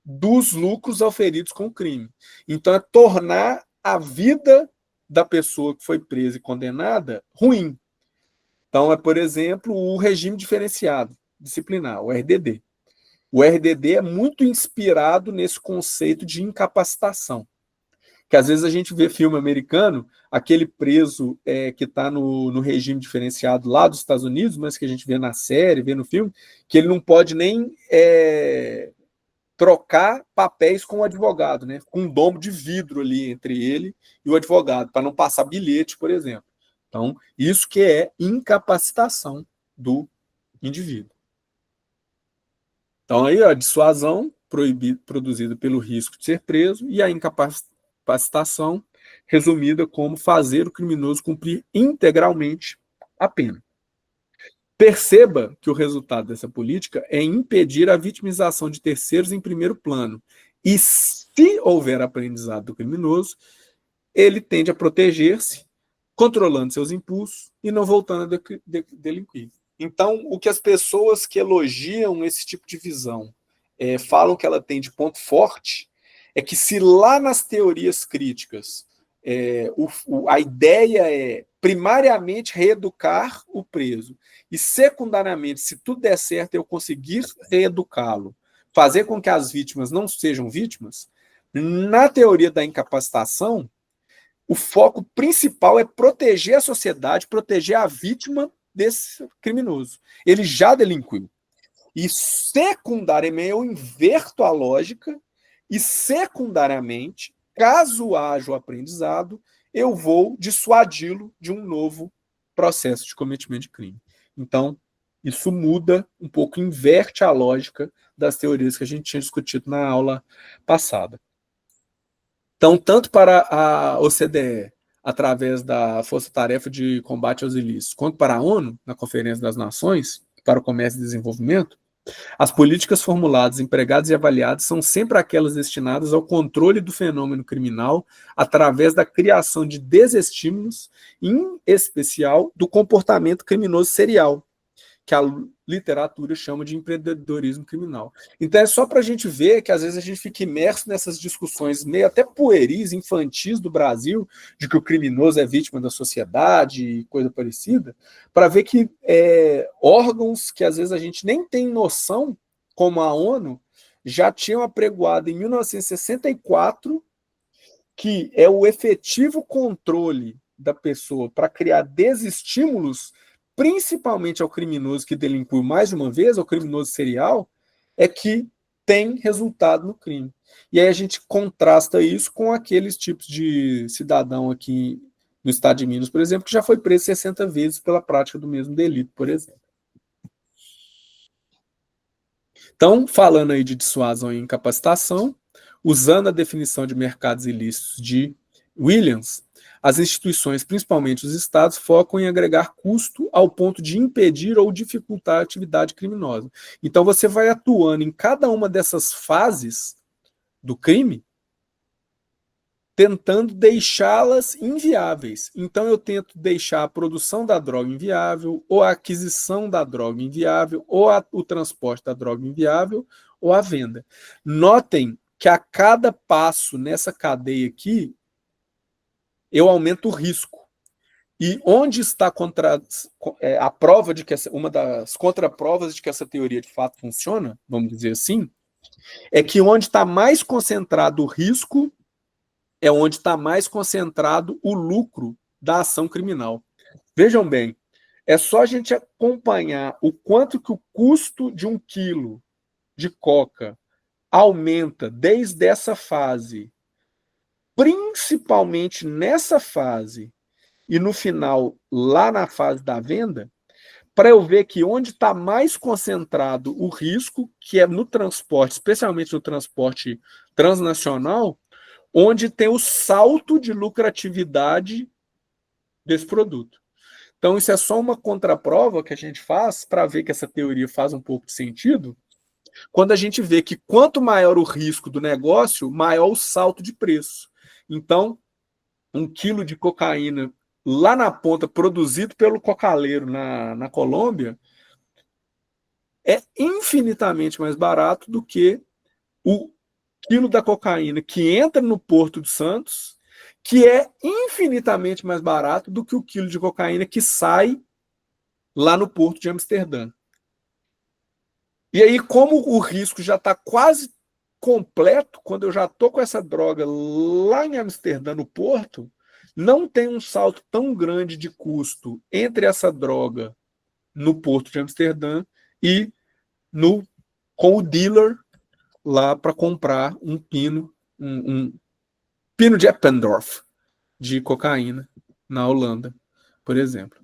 dos lucros auferidos com o crime. Então é tornar a vida da pessoa que foi presa e condenada ruim. Então é, por exemplo, o regime diferenciado disciplinar, o RDD. O RDD é muito inspirado nesse conceito de incapacitação. Que às vezes a gente vê filme americano, aquele preso que está no regime diferenciado lá dos Estados Unidos, mas que a gente vê na série, vê no filme, que ele não pode nem trocar papéis com o advogado, né? Com um domo de vidro ali entre ele e o advogado, para não passar bilhete, por exemplo. Então, isso que é incapacitação do indivíduo. Então, aí a dissuasão produzida pelo risco de ser preso e a incapacitação resumida como fazer o criminoso cumprir integralmente a pena. Perceba que o resultado dessa política é impedir a vitimização de terceiros em primeiro plano e se houver aprendizado do criminoso, ele tende a proteger-se, controlando seus impulsos e não voltando a delinquir. Então, o que as pessoas que elogiam esse tipo de visão falam que ela tem de ponto forte é que se lá nas teorias críticas a ideia é primariamente reeducar o preso e secundariamente, se tudo der certo, eu conseguir reeducá-lo, fazer com que as vítimas não sejam vítimas, na teoria da incapacitação, o foco principal é proteger a sociedade, proteger a vítima desse criminoso. Ele já delinquiu. E secundariamente, eu inverto a lógica e secundariamente, caso haja o aprendizado, eu vou dissuadi-lo de um novo processo de cometimento de crime. Então, isso muda um pouco, inverte a lógica das teorias que a gente tinha discutido na aula passada. Então, tanto para a OCDE, através da Força Tarefa de Combate aos Ilícitos, quanto para a ONU, na Conferência das Nações, para o Comércio e Desenvolvimento, as políticas formuladas, empregadas e avaliadas são sempre aquelas destinadas ao controle do fenômeno criminal através da criação de desestímulos, em especial do comportamento criminoso serial, que a literatura chama de empreendedorismo criminal. Então é só para a gente ver que às vezes a gente fica imerso nessas discussões meio até pueris, infantis do Brasil, de que o criminoso é vítima da sociedade e coisa parecida, para ver que órgãos que às vezes a gente nem tem noção, como a ONU, já tinham apregoado em 1964 que é o efetivo controle da pessoa para criar desestímulos, principalmente ao criminoso que delinquiu mais de uma vez, ao criminoso serial, é que tem resultado no crime. E aí a gente contrasta isso com aqueles tipos de cidadão aqui no estado de Minas, por exemplo, que já foi preso 60 vezes pela prática do mesmo delito, por exemplo. Então, falando aí de dissuasão e incapacitação, usando a definição de mercados ilícitos de Williams, as instituições, principalmente os estados, focam em agregar custo ao ponto de impedir ou dificultar a atividade criminosa. Então, você vai atuando em cada uma dessas fases do crime, tentando deixá-las inviáveis. Então, eu tento deixar a produção da droga inviável, ou a aquisição da droga inviável, ou o transporte da droga inviável, ou a venda. Notem que a cada passo nessa cadeia aqui, eu aumento o risco. E onde está a prova de que uma das contraprovas de que essa teoria de fato funciona, vamos dizer assim, é que onde está mais concentrado o risco é onde está mais concentrado o lucro da ação criminal. Vejam bem, é só a gente acompanhar o quanto que o custo de 1 quilo de coca aumenta desde essa fase, principalmente nessa fase, e no final, lá na fase da venda, para eu ver que onde está mais concentrado o risco, que é no transporte, especialmente no transporte transnacional, onde tem o salto de lucratividade desse produto. Então, isso é só uma contraprova que a gente faz para ver que essa teoria faz um pouco de sentido, quando a gente vê que quanto maior o risco do negócio, maior o salto de preço. Então, 1 quilo de cocaína lá na ponta, produzido pelo cocaleiro na Colômbia, é infinitamente mais barato do que o quilo da cocaína que entra no Porto de Santos, que é infinitamente mais barato do que o quilo de cocaína que sai lá no Porto de Amsterdã. E aí, como o risco já está quase completo, quando eu já estou com essa droga lá em Amsterdã, no Porto, não tem um salto tão grande de custo entre essa droga no Porto de Amsterdã e com o dealer lá para comprar um pino de Eppendorf de cocaína na Holanda, por exemplo.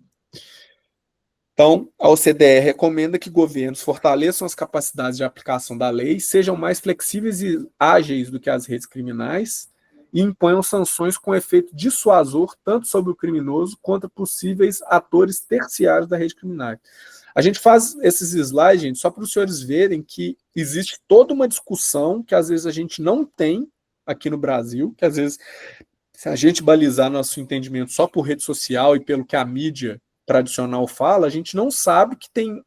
Então, a OCDE recomenda que governos fortaleçam as capacidades de aplicação da lei, sejam mais flexíveis e ágeis do que as redes criminais e imponham sanções com efeito dissuasor tanto sobre o criminoso quanto possíveis atores terciários da rede criminal. A gente faz esses slides, gente, só para os senhores verem que existe toda uma discussão que às vezes a gente não tem aqui no Brasil, que às vezes, se a gente balizar nosso entendimento só por rede social e pelo que a mídia tradicional fala, a gente não sabe que tem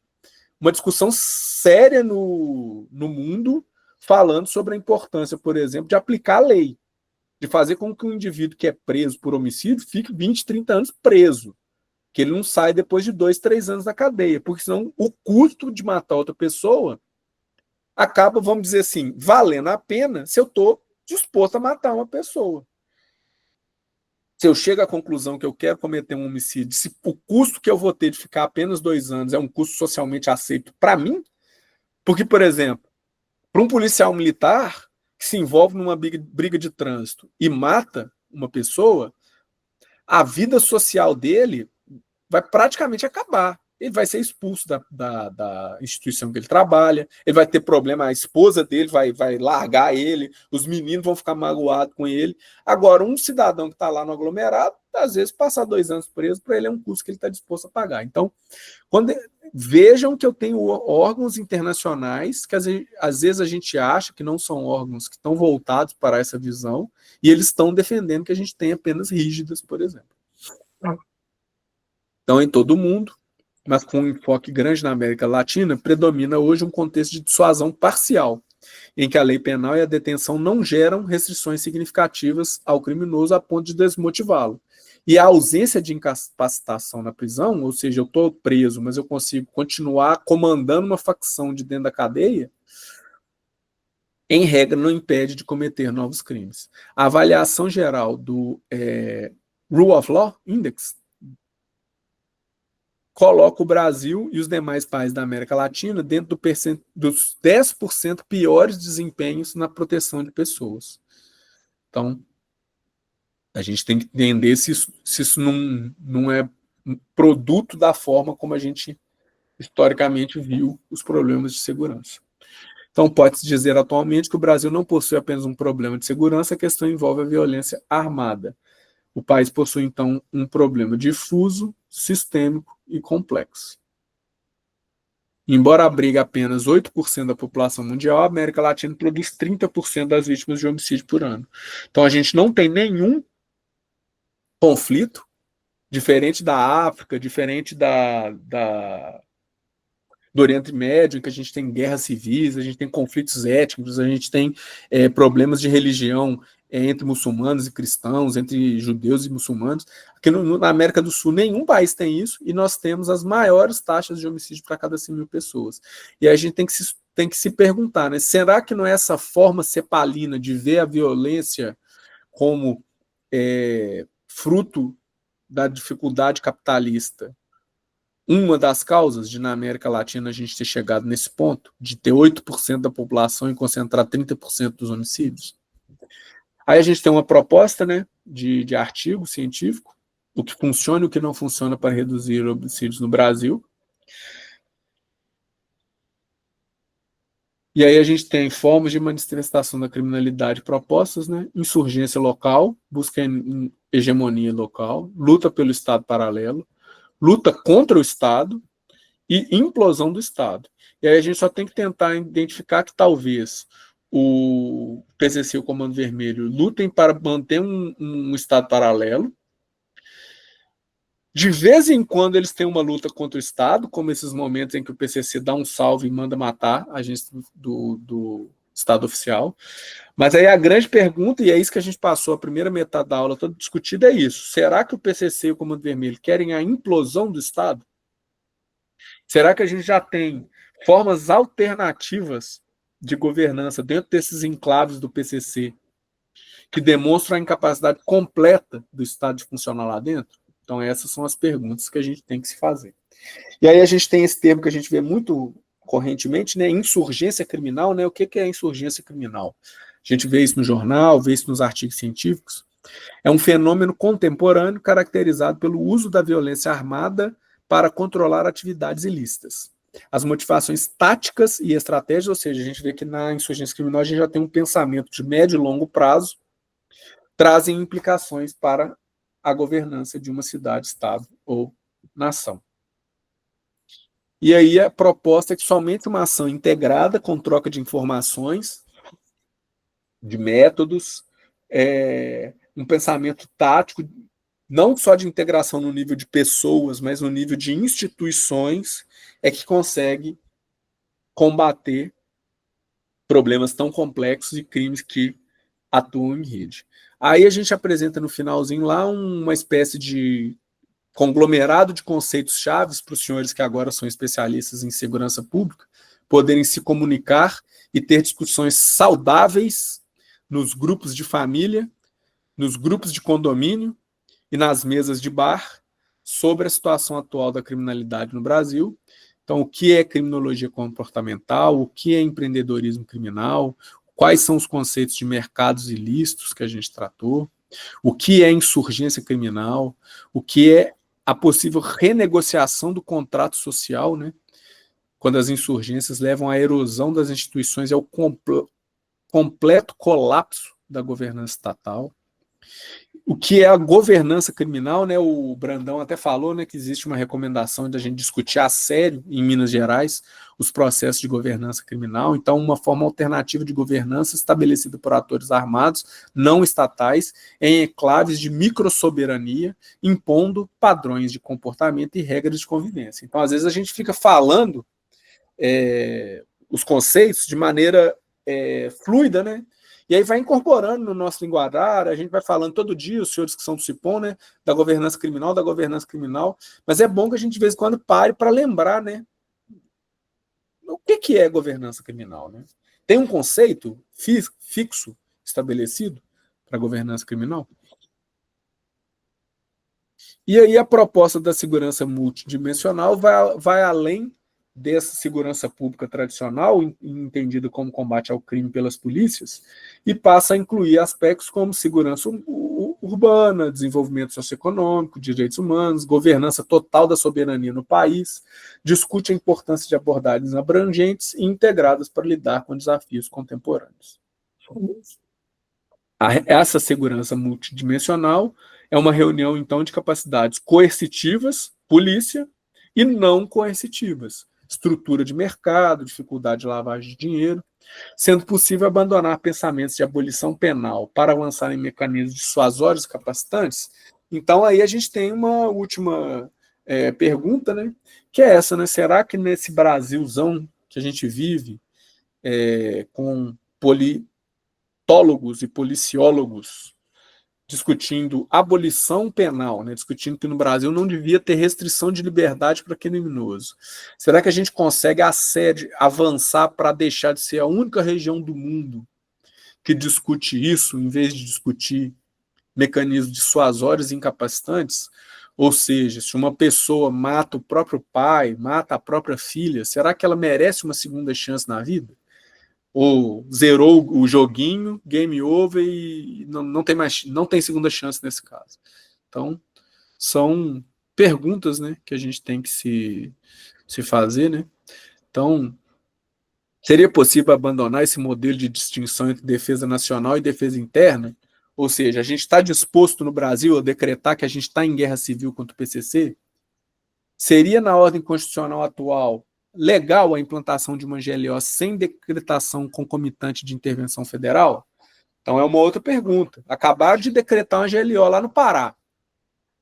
uma discussão séria no mundo falando sobre a importância, por exemplo, de aplicar a lei, de fazer com que um indivíduo que é preso por homicídio fique 20, 30 anos preso, que ele não sai depois de 2, 3 anos da cadeia, porque senão o custo de matar outra pessoa acaba, vamos dizer assim, valendo a pena se eu estou disposto a matar uma pessoa. Se eu chego à conclusão que eu quero cometer um homicídio, se o custo que eu vou ter de ficar apenas 2 anos é um custo socialmente aceito para mim, porque, por exemplo, para um policial militar que se envolve numa briga de trânsito e mata uma pessoa, a vida social dele vai praticamente acabar. Ele vai ser expulso da instituição que ele trabalha, ele vai ter problema, a esposa dele vai largar ele, os meninos vão ficar magoados com ele. Agora, um cidadão que está lá no aglomerado, às vezes, passar 2 anos preso, para ele é um custo que ele está disposto a pagar. Então, vejam que eu tenho órgãos internacionais que às vezes a gente acha que não são órgãos que estão voltados para essa visão, e eles estão defendendo que a gente tenha penas rígidas, por exemplo. Então, em todo o mundo, mas com um enfoque grande na América Latina, predomina hoje um contexto de dissuasão parcial, em que a lei penal e a detenção não geram restrições significativas ao criminoso a ponto de desmotivá-lo. E a ausência de incapacitação na prisão, ou seja, eu estou preso, mas eu consigo continuar comandando uma facção de dentro da cadeia, em regra, não impede de cometer novos crimes. A avaliação geral do Rule of Law Index coloca o Brasil e os demais países da América Latina dentro dos 10% piores desempenhos na proteção de pessoas. Então, a gente tem que entender se isso não é um produto da forma como a gente historicamente viu os problemas de segurança. Então, pode-se dizer atualmente que o Brasil não possui apenas um problema de segurança, a questão envolve a violência armada. O país possui, então, um problema difuso, sistêmico e complexo. Embora abrigue apenas 8% da população mundial, a América Latina produz 30% das vítimas de homicídio por ano. Então, a gente não tem nenhum conflito, diferente da África, diferente do Oriente Médio, em que a gente tem guerras civis, a gente tem conflitos étnicos, a gente tem problemas de religião entre muçulmanos e cristãos, entre judeus e muçulmanos. Aqui na América do Sul, nenhum país tem isso, e nós temos as maiores taxas de homicídio para cada 100 mil pessoas. E aí a gente tem que se perguntar, né, será que não é essa forma cepalina de ver a violência como fruto da dificuldade capitalista uma das causas de, na América Latina, a gente ter chegado nesse ponto, de ter 8% da população e concentrar 30% dos homicídios? Aí a gente tem uma proposta, né, de artigo científico, o que funciona e o que não funciona para reduzir homicídios no Brasil. E aí a gente tem formas de manifestação da criminalidade propostas, né, insurgência local, busca em hegemonia local, luta pelo Estado paralelo, luta contra o Estado e implosão do Estado. E aí a gente só tem que tentar identificar que talvez o PCC e o Comando Vermelho lutem para manter um Estado paralelo. De vez em quando eles têm uma luta contra o Estado, como esses momentos em que o PCC dá um salve e manda matar agentes do Estado oficial. Mas aí a grande pergunta, e é isso que a gente passou a primeira metade da aula toda discutida, é isso. Será que o PCC e o Comando Vermelho querem a implosão do Estado? Será que a gente já tem formas alternativas de governança dentro desses enclaves do PCC que demonstram a incapacidade completa do Estado de funcionar lá dentro? Então essas são as perguntas que a gente tem que se fazer. E aí a gente tem esse termo que a gente vê muito correntemente, né, insurgência criminal, né? O que é insurgência criminal? A gente vê isso no jornal, vê isso nos artigos científicos. É um fenômeno contemporâneo caracterizado pelo uso da violência armada para controlar atividades ilícitas. As motivações táticas e estratégias, ou seja, a gente vê que na insurgência criminal a gente já tem um pensamento de médio e longo prazo, trazem implicações para a governança de uma cidade, estado ou nação. E aí a proposta é que somente uma ação integrada com troca de informações, de métodos, um pensamento tático, não só de integração no nível de pessoas, mas no nível de instituições, é que consegue combater problemas tão complexos e crimes que atuam em rede. Aí a gente apresenta no finalzinho lá uma espécie de conglomerado de conceitos chaves para os senhores que agora são especialistas em segurança pública poderem se comunicar e ter discussões saudáveis nos grupos de família, nos grupos de condomínio e nas mesas de bar sobre a situação atual da criminalidade no Brasil. Então, o que é criminologia comportamental, o que é empreendedorismo criminal, quais são os conceitos de mercados ilícitos que a gente tratou, o que é insurgência criminal, o que é a possível renegociação do contrato social, né? Quando as insurgências levam à erosão das instituições e ao completo colapso da governança estatal. O que é a governança criminal, né? O Brandão até falou, né, que existe uma recomendação de a gente discutir a sério em Minas Gerais os processos de governança criminal. Então, uma forma alternativa de governança estabelecida por atores armados não estatais em enclaves de microsoberania, impondo padrões de comportamento e regras de convivência. Então, às vezes a gente fica falando os conceitos de maneira fluida, né? E aí vai incorporando no nosso linguajar, a gente vai falando todo dia, os senhores que são do CIPOM, né, da governança criminal, mas é bom que a gente de vez em quando pare para lembrar, né, o que é governança criminal, né? Tem um conceito fixo, estabelecido para a governança criminal? E aí a proposta da segurança multidimensional vai além dessa segurança pública tradicional, entendida como combate ao crime pelas polícias, e passa a incluir aspectos como segurança urbana, desenvolvimento socioeconômico, direitos humanos, governança total da soberania no país, discute a importância de abordagens abrangentes e integradas para lidar com desafios contemporâneos. Essa segurança multidimensional é uma reunião, então, de capacidades coercitivas, polícia, e não coercitivas, estrutura de mercado, dificuldade de lavagem de dinheiro, sendo possível abandonar pensamentos de abolição penal para avançar em mecanismos dissuasórios capacitantes. Então, aí a gente tem uma última pergunta, né, que é essa, né? Será que nesse Brasilzão que a gente vive, com politólogos e policiólogos discutindo abolição penal, né, discutindo que no Brasil não devia ter restrição de liberdade para criminoso. Será que a gente consegue avançar para deixar de ser a única região do mundo que discute isso, em vez de discutir mecanismos dissuasórios e incapacitantes? Ou seja, se uma pessoa mata o próprio pai, mata a própria filha, será que ela merece uma segunda chance na vida? Ou zerou o joguinho, game over, e não tem segunda chance nesse caso. Então, são perguntas, né, que a gente tem que se fazer, né? Então, seria possível abandonar esse modelo de distinção entre defesa nacional e defesa interna? Ou seja, a gente está disposto no Brasil a decretar que a gente está em guerra civil contra o PCC? Seria na ordem constitucional atual legal a implantação de uma GLO sem decretação concomitante de intervenção federal? Então é uma outra pergunta. Acabaram de decretar uma GLO lá no Pará.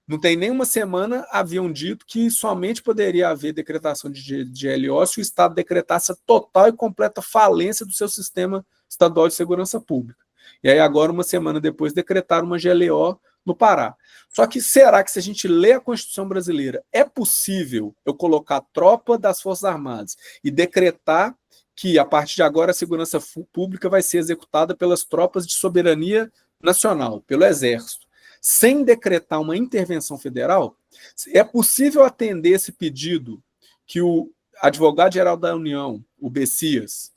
Não tem nem uma semana haviam dito que somente poderia haver decretação de GLO se o Estado decretasse a total e completa falência do seu sistema estadual de segurança pública. E aí agora, uma semana depois, decretaram uma GLO no Pará. Só que será que, se a gente lê a Constituição brasileira, é possível eu colocar a tropa das Forças Armadas e decretar que, a partir de agora, a segurança pública vai ser executada pelas tropas de soberania nacional, pelo Exército, sem decretar uma intervenção federal? É possível atender esse pedido que o advogado-geral da União, o Bessias,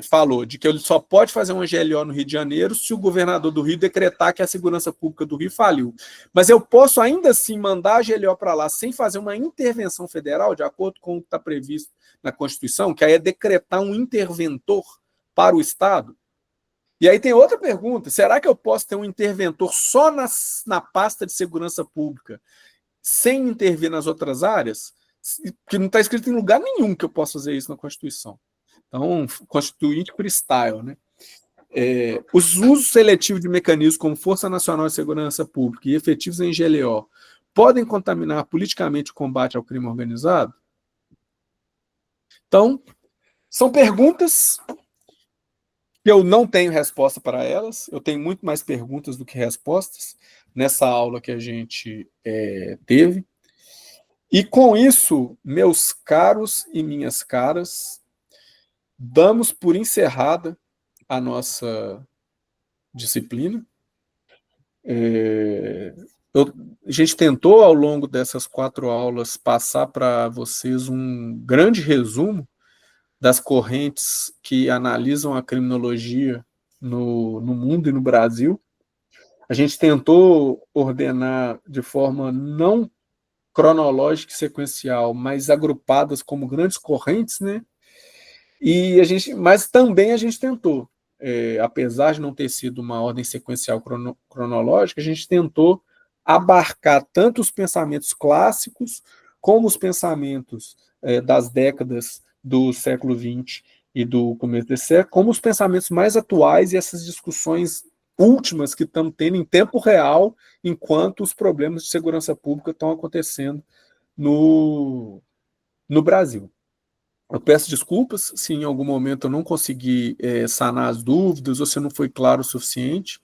falou, de que ele só pode fazer uma GLO no Rio de Janeiro se o governador do Rio decretar que a segurança pública do Rio faliu. Mas eu posso ainda assim mandar a GLO para lá sem fazer uma intervenção federal, de acordo com o que está previsto na Constituição, que aí é decretar um interventor para o Estado? E aí tem outra pergunta: será que eu posso ter um interventor só na pasta de segurança pública, sem intervir nas outras áreas? Que não está escrito em lugar nenhum que eu possa fazer isso na Constituição. Então, constituinte freestyle, né? Os usos seletivos de mecanismos como Força Nacional de Segurança Pública e efetivos em GLO podem contaminar politicamente o combate ao crime organizado? Então, são perguntas que eu não tenho resposta para elas, eu tenho muito mais perguntas do que respostas nessa aula que a gente teve. E com isso, meus caros e minhas caras, damos por encerrada a nossa disciplina. A gente tentou, ao longo dessas 4 aulas, passar para vocês um grande resumo das correntes que analisam a criminologia no mundo e no Brasil. A gente tentou ordenar de forma não cronológica e sequencial, mas agrupadas como grandes correntes, né? Mas também a gente tentou, apesar de não ter sido uma ordem sequencial cronológica, a gente tentou abarcar tanto os pensamentos clássicos como os pensamentos das décadas do século XX e do começo desse século, como os pensamentos mais atuais e essas discussões últimas que estamos tendo em tempo real, enquanto os problemas de segurança pública estão acontecendo no Brasil. Eu peço desculpas se em algum momento eu não consegui sanar as dúvidas ou se não foi claro o suficiente.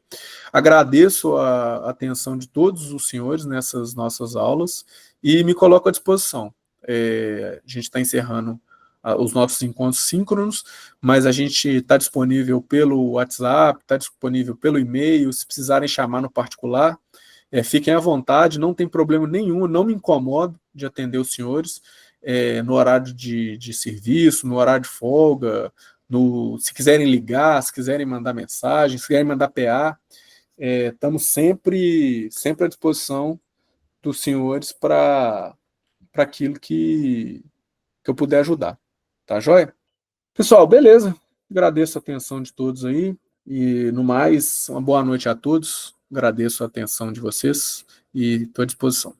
Agradeço a atenção de todos os senhores nessas nossas aulas e me coloco à disposição. A gente está encerrando os nossos encontros síncronos, mas a gente está disponível pelo WhatsApp, está disponível pelo e-mail, se precisarem chamar no particular, fiquem à vontade, não tem problema nenhum, não me incomodo de atender os senhores, no horário de serviço, no horário de folga, se quiserem ligar, se quiserem mandar mensagem, se quiserem mandar PA, estamos sempre à disposição dos senhores para aquilo que eu puder ajudar. Tá joia? Pessoal, beleza. Agradeço a atenção de todos aí. E, no mais, uma boa noite a todos. Agradeço a atenção de vocês e estou à disposição.